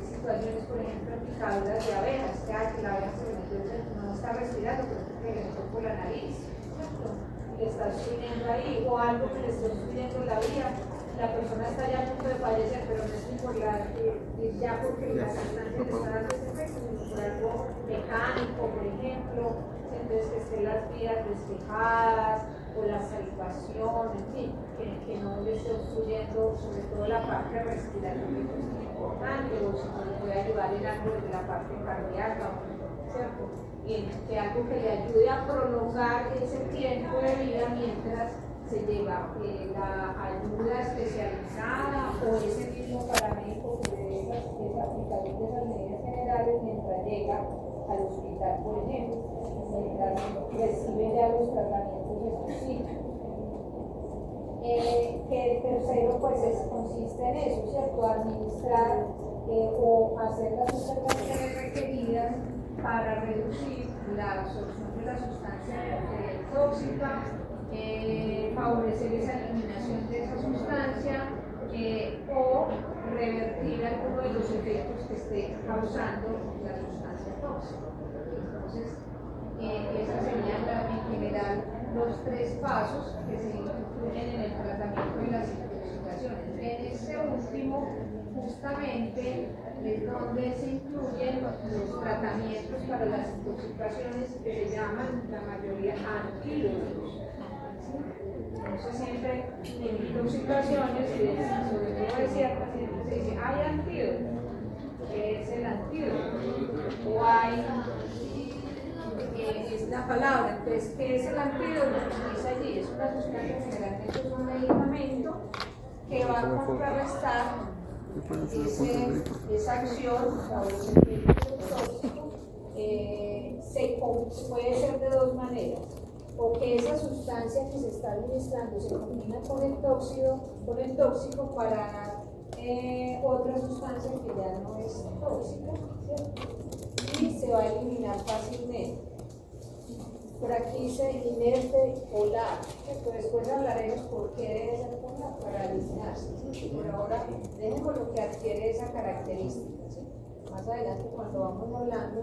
situaciones, por ejemplo, picaduras de abejas, que la abeja se le metió, no está respirando, pero que le metió por la nariz, ¿cierto? Le está subiendo ahí, o algo que le esté subiendo la vía, la persona está ya a punto de fallecer, pero no es por ya porque la sustancia le está dando ese efecto, sino por algo mecánico, por ejemplo, entonces que estén las vías despejadas, o la salivación, en fin, que no le esté obstruyendo, sobre todo la parte respiratoria, que es muy importante, o si no le puede ayudar en algo de la parte cardíaca, ¿cierto? Y que algo que le ayude a prolongar ese tiempo de vida mientras se lleva la ayuda especializada o ese mismo paramédico que le es aplicación de esas medidas generales mientras llega al hospital, por ejemplo, mientras recibe ya los tratamientos específicos. Que el tercero pues consiste en eso, ¿cierto? Administrar o hacer las intervenciones requeridas para reducir la absorción de la sustancia tóxica, favorecer esa eliminación de esa sustancia o revertir alguno de los efectos que esté causando la sustancia tóxica. Entonces, esos serían en general los tres pasos que se incluyen en el tratamiento de las intoxicaciones. En este último, justamente, es donde se incluyen los tratamientos para las intoxicaciones que se llaman la mayoría antídotos. Entonces siempre en intoxicaciones, sobre todo de ciertas, siempre se dice, hay antídoto, ¿qué es el antídoto? O hay, es la palabra, entonces, ¿qué es el antídoto? Dice allí, es una sustancia, generalmente es un medicamento que va a contrarrestar esa acción o ese efecto tóxico. Puede ser de dos maneras, o que esa sustancia que se está administrando se combina con el tóxico para dar otra sustancia que ya no es tóxica, ¿cierto? Y se va a eliminar fácilmente. Por aquí dice inerte polar, ¿cierto? Después hablaremos por qué debe ser polar para eliminarse, ¿sí? Pero ahora dejemos lo que adquiere esa característica, ¿sí? Más adelante, cuando vamos hablando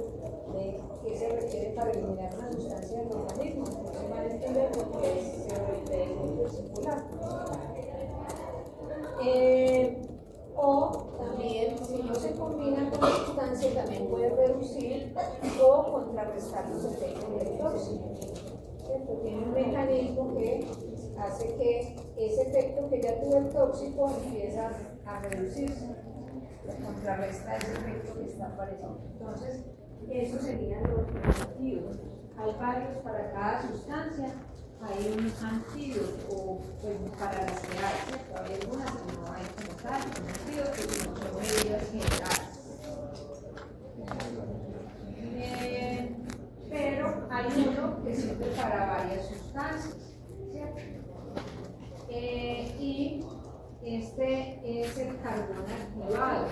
de qué se requiere para eliminar una sustancia del organismo, entonces van a entender por qué se debe volverse polar. O también, si no se combina con la sustancia, también puede reducir o contrarrestar los efectos del tóxico. ¿Cierto? Tiene un mecanismo que hace que ese efecto que ya tuvo el tóxico empieza a reducirse, contrarresta ese efecto que está apareciendo. Entonces, esos serían los antídotos. Hay varios para cada sustancia. Hay un antídoto pues, para las que hay, ¿cierto? Hay algunas que no hay como tal, un antídoto, sino son medidas generales. Pero hay uno que sirve para varias sustancias, ¿cierto? Y este es el carbón activado.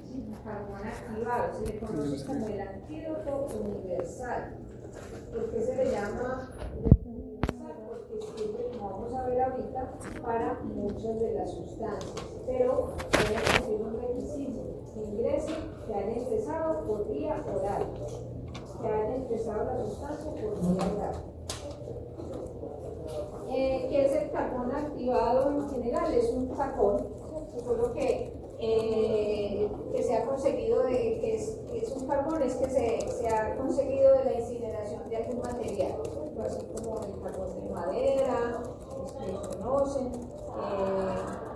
¿Sí? Carbón activado se le conoce como el antídoto universal. ¿Por qué se le llama? Porque sirve, como vamos a ver ahorita, para muchas de las sustancias, pero debe cumplir un requisito: que ingrese, que haya ingresado por vía oral, que haya ingresado la sustancia por vía oral. ¿Qué es el carbón activado en general? Es un carbón, solo que se ha conseguido que es un carbón, es que se ha conseguido de la incineración de algún material, así como el carbón de madera, ustedes conocen,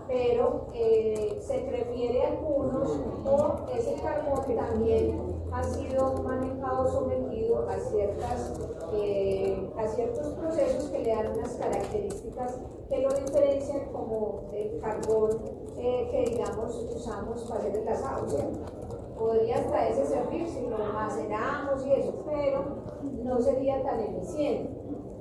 pero se prefiere a algunos, o ese carbón también ha sido manejado, sometido a ciertos procesos que le dan unas características que lo diferencian como el carbón que digamos usamos para hacer el asado, ¿cierto? Podría hasta ese servir si lo maceramos y eso, pero no sería tan eficiente,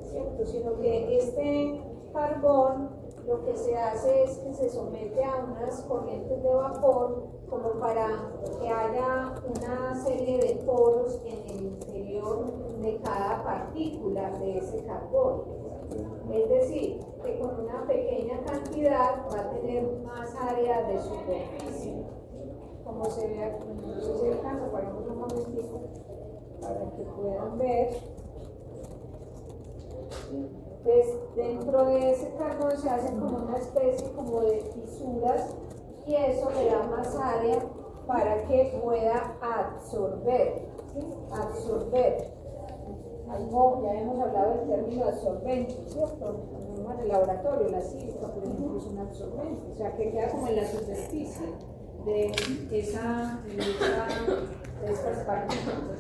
¿cierto? Sino que este carbón lo que se hace es que se somete a unas corrientes de vapor como para que haya una serie de poros en el interior de cada partícula de ese carbón. Es decir, que con una pequeña cantidad va a tener más área de superficie. Como se ve aquí, no sé si alcanza, paremos un momentito para que puedan ver. Pues dentro de ese carbón se hace como una especie como de fisuras y eso le da más área para que pueda absorber, ¿sí? Absorber. Algo, ya hemos hablado del término absorbente, ¿cierto? En el laboratorio, la sílica, por ejemplo, es un absorbente, o sea que queda como en la superficie de estas partículas.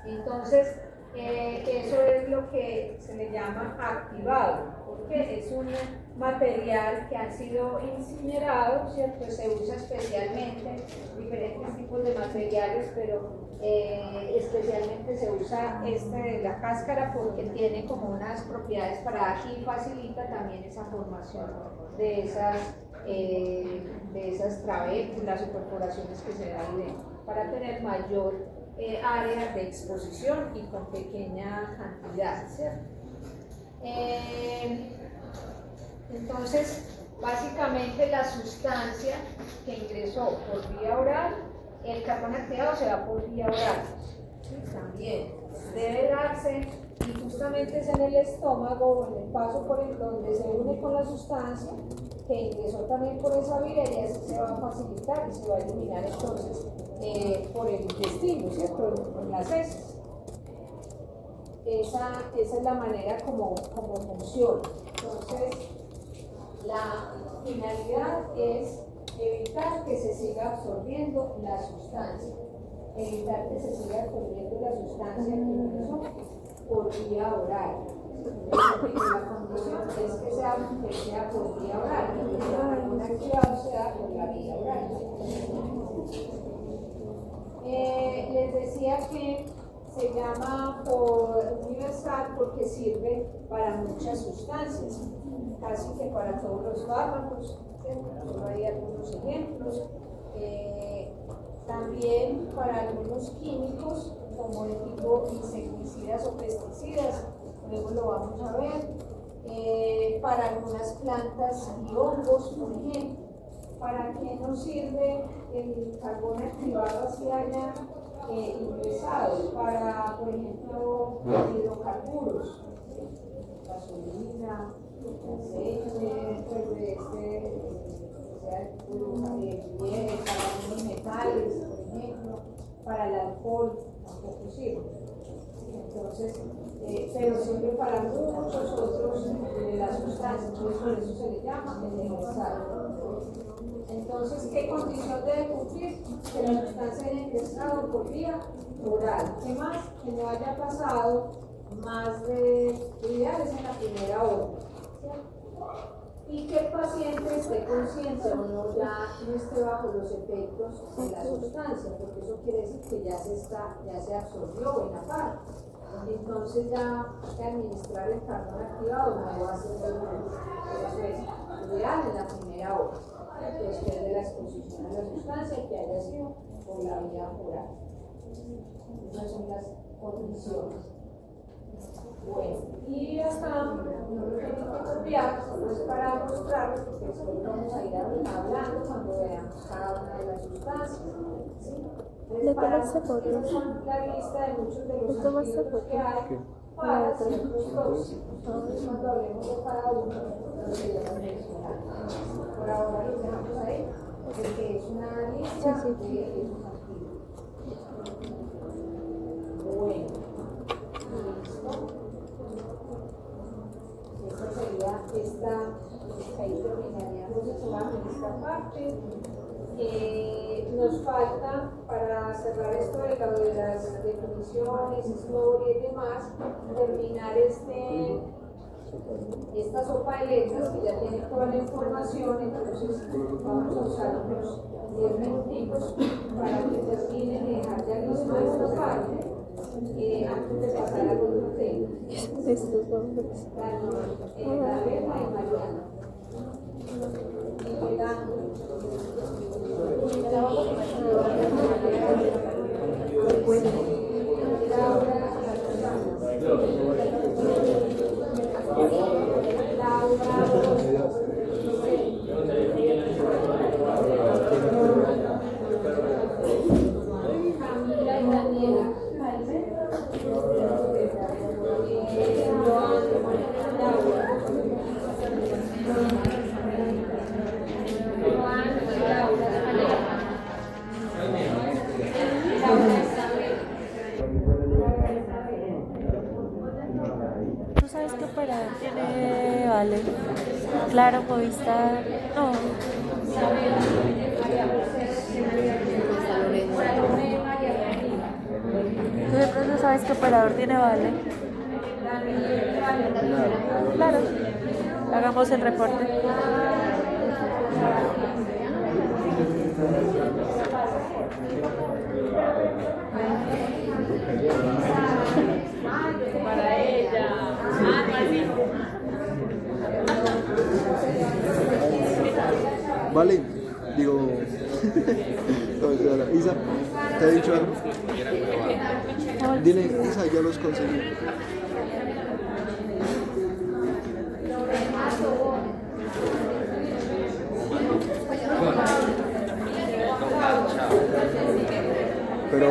Entonces, Eso es lo que se le llama activado, porque es un material que ha sido incinerado, ¿cierto? Se usa especialmente diferentes tipos de materiales, pero especialmente se usa de la cáscara porque tiene como unas propiedades para y facilita también esa formación de esas trabéculas o perforaciones que se dan dentro, para tener mayor área de exposición y con pequeña cantidad, ¿cierto? Entonces, básicamente la sustancia que ingresó por vía oral, el carbón activado se da por vía oral, ¿sí? También debe darse, y justamente es en el estómago, en el paso por el donde se une con la sustancia que ingresó también por esa vía, y así se va a facilitar y se va a eliminar entonces por el intestino, ¿cierto? En las heces. Esa es la manera como funciona. Entonces, la finalidad es evitar que se siga absorbiendo la sustancia, evitar que se siga absorbiendo la sustancia que ingresó por vía oral. La condición es que sea por vía oral, que el carbón activado sea por la vía oral. Les decía que se llama universal porque sirve para muchas sustancias, casi que para todos los fármacos, solo hay algunos ejemplos, también para algunos químicos como de tipo insecticidas o pesticidas, luego lo vamos a ver, para algunas plantas y hongos, por ejemplo. ¿Para qué nos sirve el carbón activado así haya ingresado? Para, por ejemplo, hidrocarburos, gasolina, aceite, para algunos metales, por ejemplo, para el alcohol, tampoco sirve. Entonces, pero sirve para muchos otros de las sustancias, entonces por eso se le llama universal. Entonces, ¿qué condición debe cumplir? Que la sustancia haya ingresado por vía oral. ¿Qué más? Que no haya pasado más de ideales en la primera hora. Y que el paciente esté consciente o no, ya no esté bajo los efectos de la sustancia, porque eso quiere decir que ya se absorbió en la parte. Entonces ya administrar el carbón activado no va a ser ideal en la primera hora, después de la exposición a la sustancia que haya sido por la vía oral. Esas son las condiciones. Bueno, y acá no lo tengo que copiar, solo es para mostrarles, porque después vamos a ir hablando cuando veamos cada una de las sustancias. ¿Sí? Entonces, estas son la lista de muchos de los antídotos que hay para ciertos tóxicos. Entonces, cuando hablemos de cada uno, los iremos mencionando. Por ahora los dejamos ahí, porque es una lista de esos antídotos. Bueno, listo. Esta sería ahí terminaríamos esta parte. Nos falta, para cerrar esto de las definiciones, historia y demás, terminar esta sopa de letras que ya tiene toda la información. Entonces vamos a usar unos 10 minuticos para que terminen de dejar ya listo esta parte. Antes de pasar al otro tema. Estos hombres. La Berna y Mariana. Y quedando. Camila y Daniela. ¿Tú sabes qué operador tiene Vale? Claro, Movistar. No. ¿Tú de Pero no sabes qué operador tiene Vale. Claro. Hagamos el reporte. Para ella. Vale, digo, no, espera, Isa, ¿te he dicho algo? Dile, Isa, ya los conseguí. Pero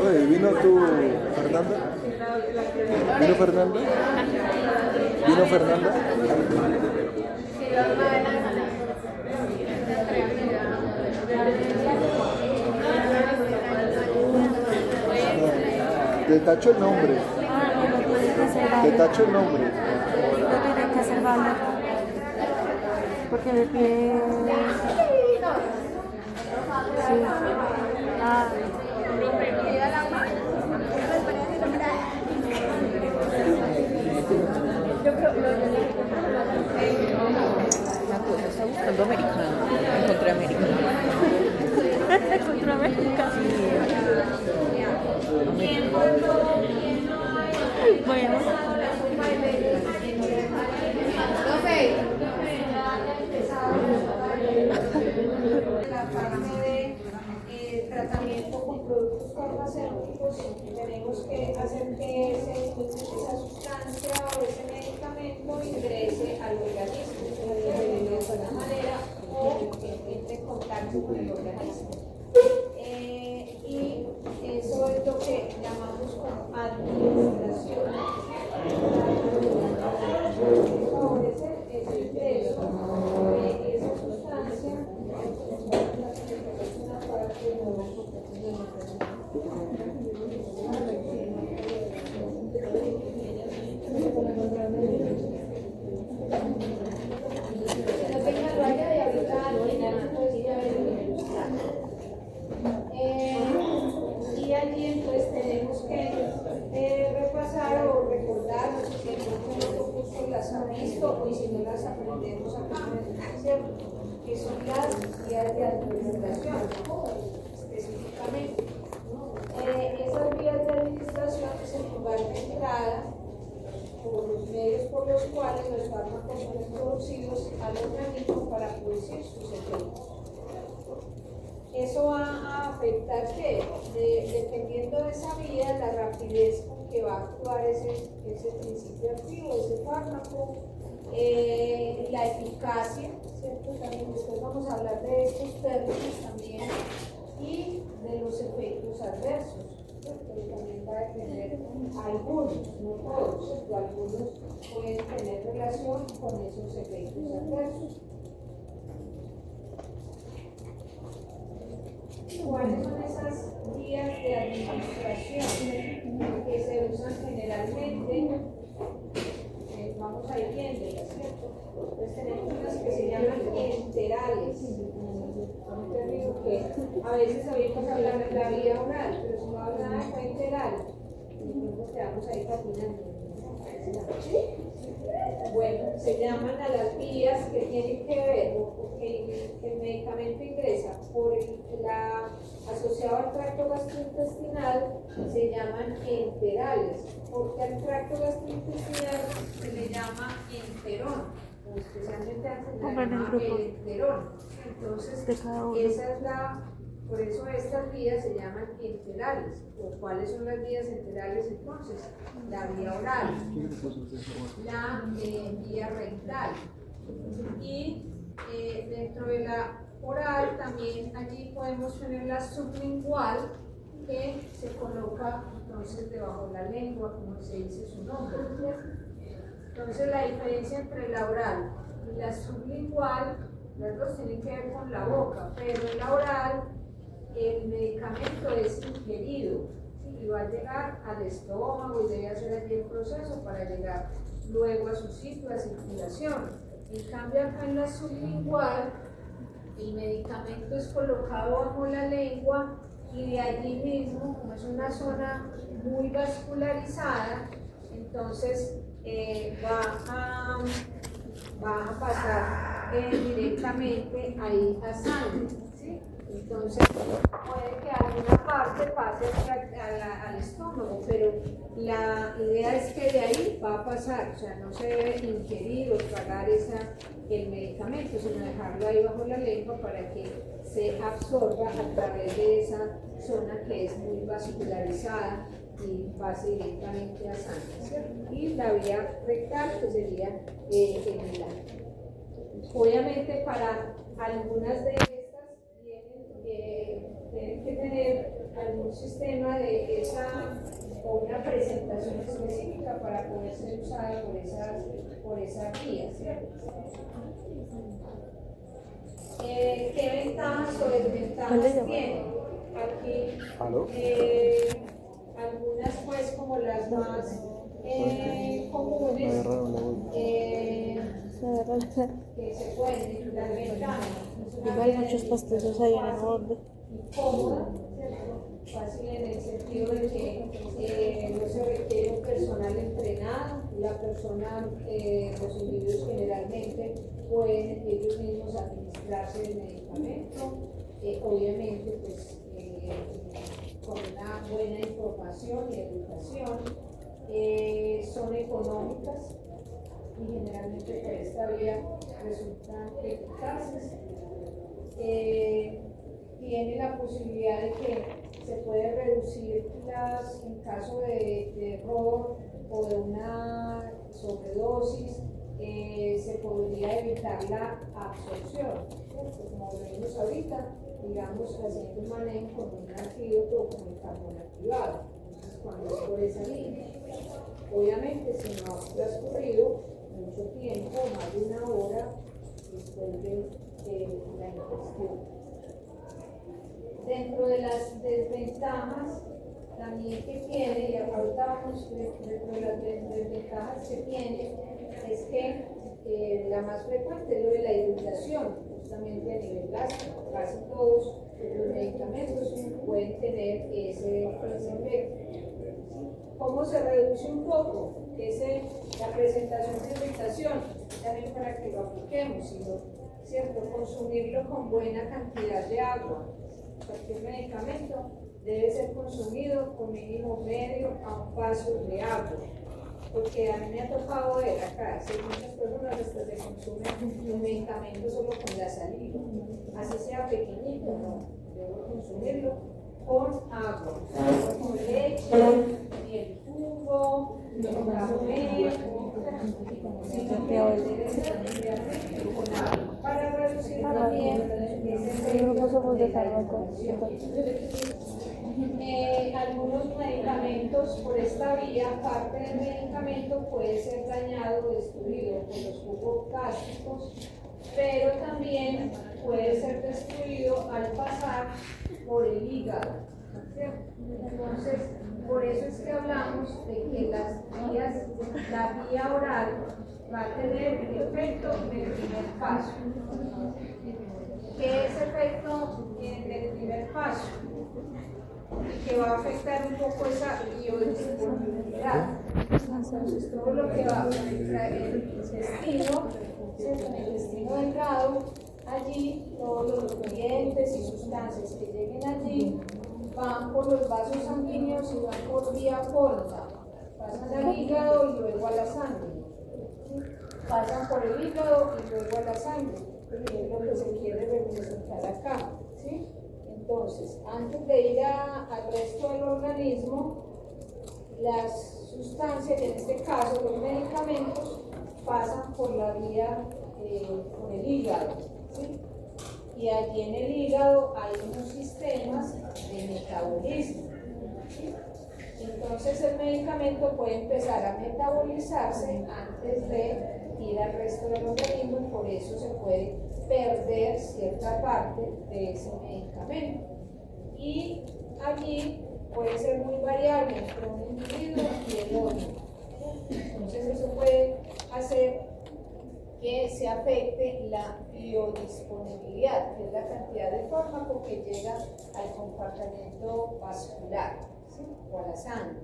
oye, ¿vino tu Fernanda? ¿Vino Fernanda? ¿Vino Fernanda? Te tacho el nombre. Te tacho el nombre. Lo tiene que hacer Vale. Porque me pide. Sí. Ah. La cosa está buscando americano. Encontré americano. Contra América. Bueno. La parte de tratamiento con productos farmacéuticos, tenemos que hacer que esa sustancia o ese medicamento ingrese al organismo de alguna manera o entre en contacto con el organismo. Y eso es lo que llamamos como administración. Favorece el ingreso de esa sustancia. Y allí entonces tenemos que repasar o recordar, no sé si en otro curso las han visto o si no las aprendemos acá, ¿cierto? Que son las vías de administración, específicamente. Esas vías de administración es el lugar de entrada por los medios por los cuales los fármacos son introducidos al organismo para producir sus efectos. Eso va a afectar que, dependiendo de esa vía, la rapidez con que va a actuar ese principio activo, ese fármaco, la eficacia, ¿cierto? También después vamos a hablar de estos términos también, y de los efectos adversos, ¿cierto? Que también va a depender algunos, no todos, ¿cierto? Algunos pueden tener relación con esos efectos adversos. ¿Cuáles son esas vías de administración que se usan generalmente? Vamos a ir viéndolas, ¿cierto? Entonces tenemos unas que se llaman enterales. Un término que a veces oímos hablar de la vía oral, pero si no habla nada de enteral, entonces nos quedamos ahí patinando. Bueno, se llaman a las vías que tienen que ver, o que el medicamento ingresa por asociado al tracto gastrointestinal, se llaman enterales, porque al tracto gastrointestinal se le llama enterón, o especialmente al enterón. Entonces, esa es por eso estas vías se llaman enterales. ¿O cuáles son las vías enterales entonces? La vía oral, la vía rectal, y dentro de la oral también allí podemos tener la sublingual, que se coloca entonces debajo de la lengua, como se dice su nombre. Entonces la diferencia entre la oral y la sublingual, las dos tienen que ver con la boca, pero en la oral el medicamento es ingerido, ¿sí? Y va a llegar al estómago y debe hacer allí el proceso para llegar luego a su sitio de circulación. En cambio acá en la sublingual, el medicamento es colocado bajo la lengua y de allí mismo, como es una zona muy vascularizada, entonces va a pasar directamente ahí a sangre, ¿sí? Entonces puede que alguna parte pase al estómago, pero la idea es que de ahí va a pasar, o sea, no se debe ingerir o tragar el medicamento, sino dejarlo ahí bajo la lengua para que se absorba a través de esa zona que es muy vascularizada y pase directamente a sangre, ¿cierto? Y la vía rectal que sería en el ano. Obviamente para algunas de estas tienen que tener algún sistema de esa o una presentación específica para poder ser usada por esas vías, ¿cierto? ¿Qué ventajas o desventajas tiene? Aquí algunas pues como las más comunes que se pueden dar ventajas. Igual muchos pastizos ahí en el borde. Cómoda, ¿cierto? Fácil en el sentido de que no se requiere un personal entrenado, la persona, los individuos generalmente pueden ellos mismos administrarse el medicamento, obviamente pues con una buena información y educación, son económicas y generalmente por esta vía resultan eficaces. Tiene la posibilidad de que se puede reducir en caso de error o de una sobredosis, se podría evitar la absorción, ¿cierto? Como lo vimos ahorita, digamos, haciendo un manejo con un antídoto o con el carbón activado. Entonces, cuando es por esa línea, obviamente, si no ha transcurrido mucho tiempo, más de una hora después de la ingestión. Dentro de las desventajas también que tiene, y ahorita vamos dentro de las desventajas que tiene, es que la más frecuente es lo de la irritación, justamente a nivel gástrico. Casi todos los medicamentos pueden tener ese efecto. ¿Cómo se reduce un poco la presentación de irritación? También para que lo apliquemos, ¿cierto? Consumirlo con buena cantidad de agua. Cualquier medicamento debe ser consumido con mínimo medio a un vaso de agua, porque a mí me ha tocado ver acá, si muchas personas hasta se consumen un medicamento solo con la saliva, así sea pequeñito, no, debo consumirlo con agua, con leche, y el jugo, con café, con agua, para reducir también ese efecto de la irritación. Algunos medicamentos por esta vía, parte del medicamento puede ser dañado o destruido por los jugos gástricos, pero también puede ser destruido al pasar por el hígado, ¿cierto? Entonces, por eso es que hablamos de que la vía oral va a tener efecto en el primer paso. ¿Qué es efecto en el primer paso? Que va a afectar un poco esa biodisponibilidad. Entonces, todo lo que va a afectar el intestino delgado, allí todos los nutrientes y sustancias que lleguen allí van por los vasos sanguíneos y van por vía porta, pasan al hígado y luego a la sangre, pasan por el hígado y luego a la sangre, que es lo que se quiere representar acá, ¿sí? Entonces, antes de ir al resto del organismo, las sustancias, en este caso los medicamentos, pasan por la vía por el hígado, ¿sí? Y allí en el hígado hay unos sistemas de metabolismo, ¿sí? Entonces el medicamento puede empezar a metabolizarse antes de ir al resto del organismo y por eso se puede perder cierta parte de ese medicamento. Y allí puede ser muy variable entre un individuo y el otro. Entonces eso puede hacer que se afecte la biodisponibilidad, que es la cantidad de fármaco que llega al compartimento vascular, ¿sí? O a la sangre.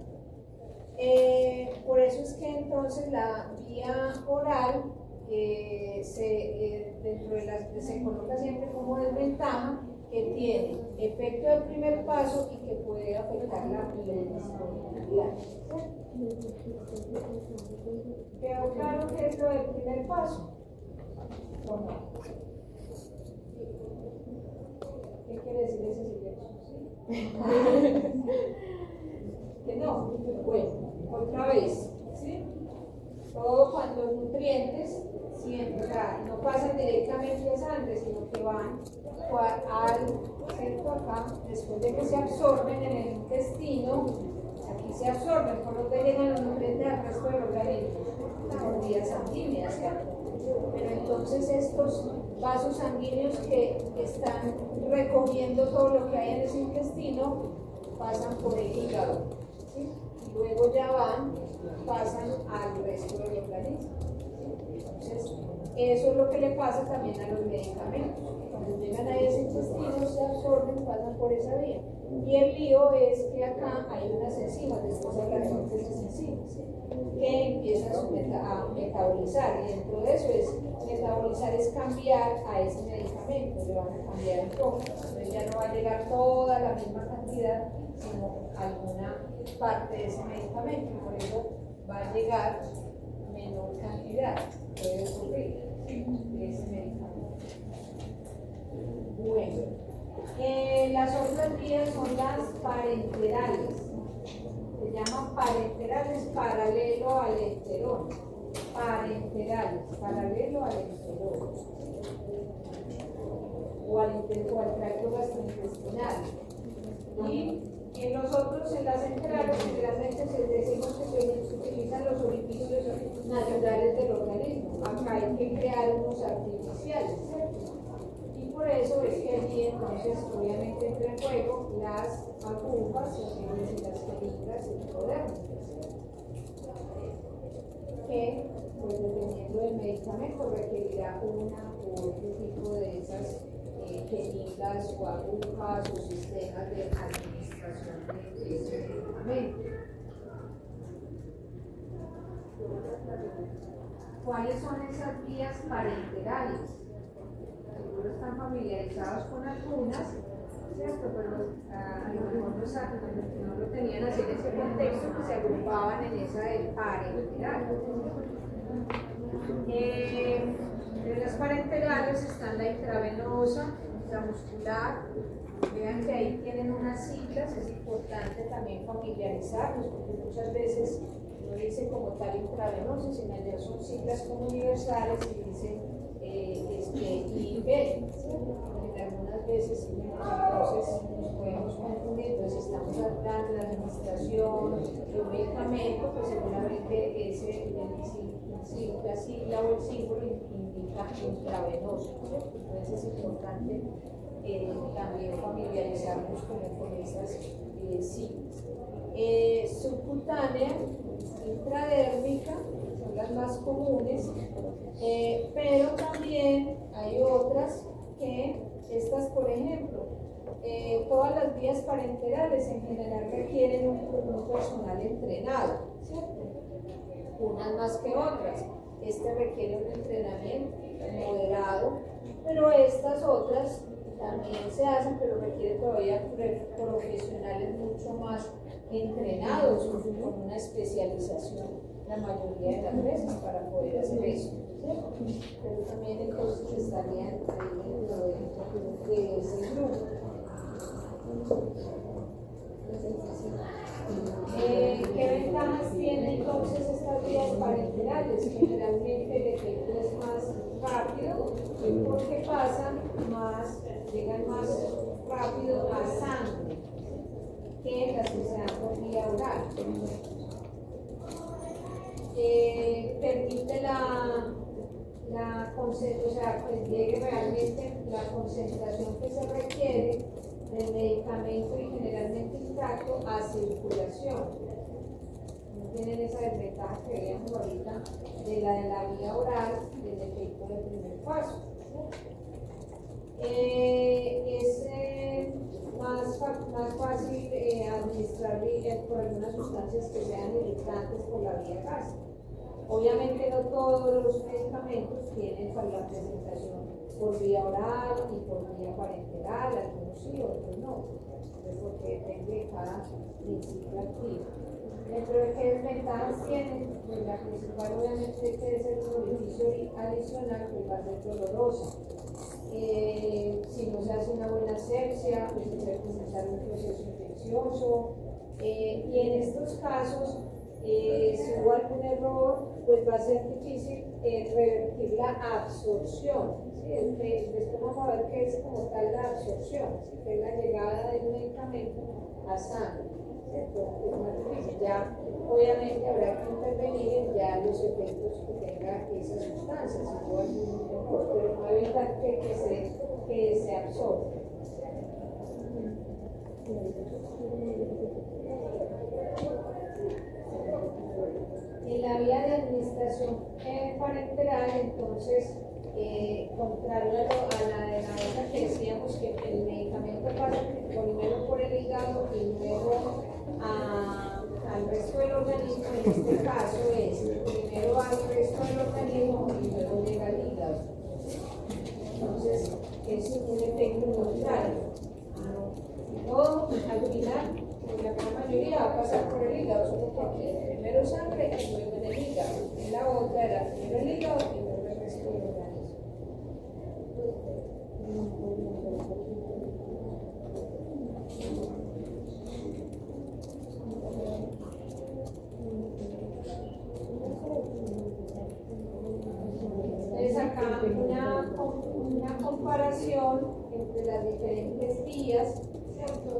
Por eso es que entonces la vía oral dentro de se coloca siempre como desventaja, que tiene efecto del primer paso y que puede afectar la biodisponibilidad. ¿Quedó claro qué es lo del primer paso? ¿O no? ¿Qué quiere decir ese silencio? ¿Sí? Que no. Bueno, otra vez. ¿Sí? Todo cuando los nutrientes siempre, o sea, no pasan directamente a sangre, sino que van ¿cierto? Acá, después de que se absorben en el intestino, aquí se absorben, por lo que llegan los nutrientes al resto del organismo, por vías sanguíneas, ¿cierto? Pero entonces estos vasos sanguíneos que están recogiendo todo lo que hay en ese intestino pasan por el hígado, ¿sí? Y luego ya pasan al resto del organismo. Entonces, eso es lo que le pasa también a los medicamentos. Cuando llegan a ese intestino, se absorben, pasan por esa vía. Y el lío es que acá hay unas enzimas, después hablaremos de esas enzimas, ¿sí? Que empiezan a metabolizar. Y dentro de eso metabolizar es cambiar a ese medicamento, le van a cambiar un poco. Entonces ya no va a llegar toda la misma cantidad, sino alguna parte de ese medicamento. Y por eso va a llegar menor cantidad, puede ocurrir de ese medicamento. Bueno, las otras vías son las parenterales. Se llaman parenterales paralelo al enterón. Parenterales, paralelo al enterón. O al tracto gastrointestinal. Y en los otros, en las enterales, generalmente decimos que se utilizan los orificios naturales del organismo. Acá hay que crear unos artificiales, ¿cierto? Y por eso es que allí entonces obviamente entra en juego las agujas, y las jeringas hipodérmicas, que pues dependiendo del medicamento requerirá una u otro tipo de esas jeringas o agujas o sistemas de administración de ese medicamento. ¿Cuáles son esas vías parenterales? Algunos están familiarizados con algunas, ¿cierto? Pero a lo mejor no lo tenían así en ese contexto, que se agrupaban en esa del parenteral. De las parenterales están la intravenosa, intramuscular. Vean que ahí tienen unas siglas, es importante también familiarizarnos, porque muchas veces no dice como tal intravenosa, sino ya son siglas como universales y dicen IB, algunas veces entonces nos podemos confundir. Entonces estamos hablando de la administración de un medicamento, pues seguramente la sigla o el símbolo indica intravenoso, ¿cierto? Entonces es importante también familiarizarnos con esas siglas. Subcutánea, intradérmica, son las más comunes, pero también hay otras que, estas por ejemplo, todas las vías parenterales en general requieren un personal entrenado, ¿cierto? Unas más que otras. Este requiere un entrenamiento moderado, pero estas otras también se hacen, pero requiere todavía profesionales mucho más entrenados, con una especialización la mayoría de las veces para poder hacer eso, ¿cierto? Pero también entonces estarían dentro de ese grupo. ¿Qué ventajas tienen entonces estas vías parenterales? Generalmente el efecto es más rápido porque llegan más rápido a sangre que las que se dan por vía oral. Permite pues llegue realmente la concentración que se requiere del medicamento y generalmente intacto a circulación. no tienen esa desventaja que veíamos ahorita de la vía oral, del efecto del primer paso. Es más fácil administrar por algunas sustancias que sean irritantes por la vía gástrica. Obviamente no todos los medicamentos tienen para la presentación por vía oral y por vía parenteral, algunos sí, otros no, porque depende de cada principio activo. Dentro de qué desventajas tienen, pues la principal obviamente que es el beneficio adicional, que va a ser dolorosa. Si no se hace una buena asepsia, pues se puede presentar un proceso infeccioso. Y en estos casos, si hubo algún error, pues va a ser difícil revertir la absorción. ¿Sí? Después vamos a ver qué es como tal la absorción, ¿sí? Que es la llegada del medicamento a sangre. ¿Cierto? Es más difícil. Ya, obviamente, habrá que intervenir en ya los efectos que tenga esa sustancia, si hubo algún error, pero no evitar que se absorba. En la vía de administración parenteral, entonces, contrario a la de la otra que decíamos que el medicamento pasa primero por el hígado y luego al resto del organismo, en este caso es primero al resto del organismo y luego llega al hígado. Entonces, es un efecto contrario. Todo al final, pues la gran mayoría va a pasar por el hígado, solo porque primero sangre y luego en el hígado. En la otra era primero el hígado y luego el resto del organismo. Entonces acá una comparación entre las diferentes vías, ¿cierto?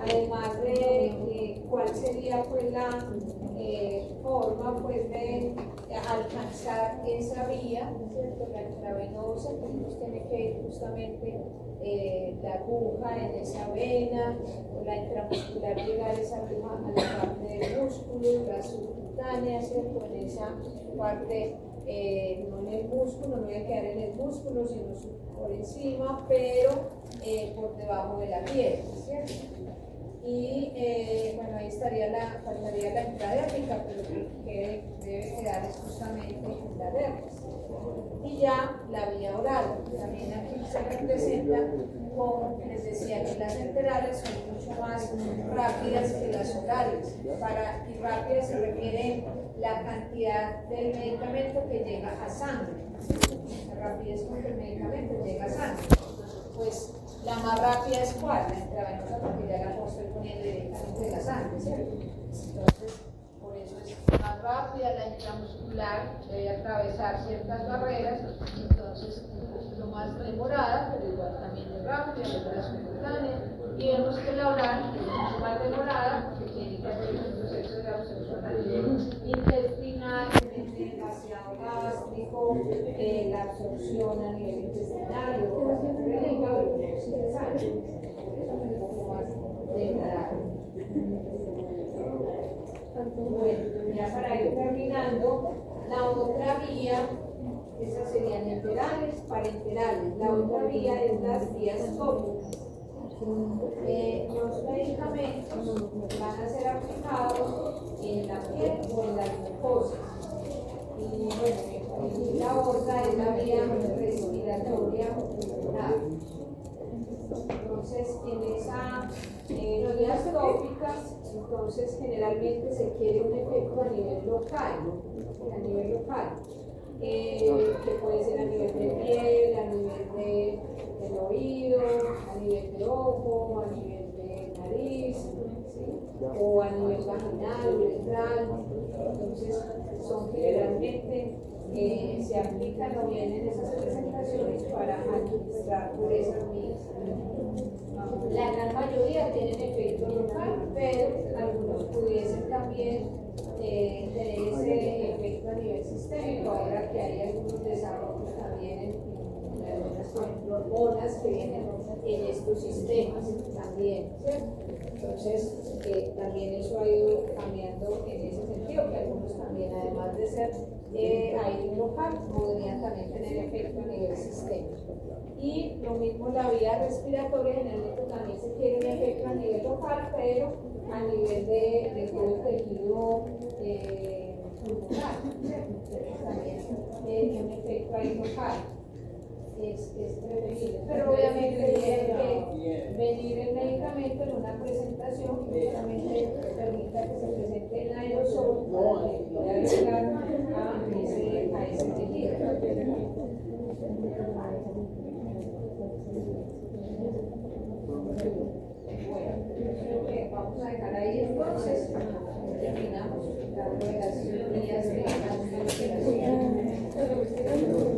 Además de cuál sería pues la forma pues de alcanzar esa vía, ¿cierto? La intravenosa, que nos tiene que ir justamente la aguja en esa vena, o la intramuscular llegar esa aguja a la parte del músculo, la subcutánea, ¿cierto? En esa parte, no en el músculo, no voy a quedar en el músculo, sino por encima, pero por debajo de la piel, ¿cierto? Y bueno, ahí faltaría la intradérmica, pero lo que debe quedar es justamente la dermis. Y ya la vía oral, también aquí se representa como les decía que las enterales son mucho más rápidas que las orales. Y rápidas se refiere la cantidad del medicamento que llega a sangre. La rapidez con que el medicamento llega a sangre. Pues la más rápida es cuál, la intravenosa, porque ya la estoy poniendo directamente en la sangre, ¿cierto? Entonces, por eso es más rápida, la intramuscular debe atravesar ciertas barreras, entonces es lo más demorada, pero igual también es rápida, la subcutánea, y vemos que la oral es mucho más demorada, porque tiene que hacer un proceso de absorción a nivel intestinal, el vaciado gástrico, la absorción a nivel intestinal, luego pasa por el hígado y luego se sale. Eso es un poco más demorado. Bueno, ya para ir terminando, la otra vía, esas serían enterales, parenterales. La otra vía es las vías tópicas. Los medicamentos van a ser aplicados en la piel o en las mucosas. Y bueno, la otra es la vía respiratoria pulmonar. Entonces, en las vías tópicas, entonces generalmente se quiere un efecto a nivel local, que puede ser a nivel de piel, a nivel del oído, a nivel de ojo, a nivel de nariz, ¿sí? O a nivel vaginal, uretral. Entonces, son generalmente se aplican o vienen esas presentaciones para administrar por esas vías. La gran mayoría tienen efecto local, pero algunos pudiesen también tener ese efecto a nivel sistémico, ahora que hay algunos desarrollos también en algunas, por ejemplo, hormonas que vienen en estos sistemas también. también, ¿cierto? Entonces, también eso ha ido cambiando en ese sentido, que algunos también, además de ser aire local, podrían también tener efecto a nivel sistémico. Y lo mismo la vía respiratoria, generalmente también se quiere un efecto a nivel local, pero a nivel de todo el tejido pulmonar, ¿cierto? Entonces también un efecto ahí local. Es preferible, pero obviamente tiene que venir el medicamento en una presentación que solamente permita que se presente en aerosol para que pueda llegar a ese tejido. Bueno, creo que vamos a dejar ahí entonces, terminamos las vías de la operación.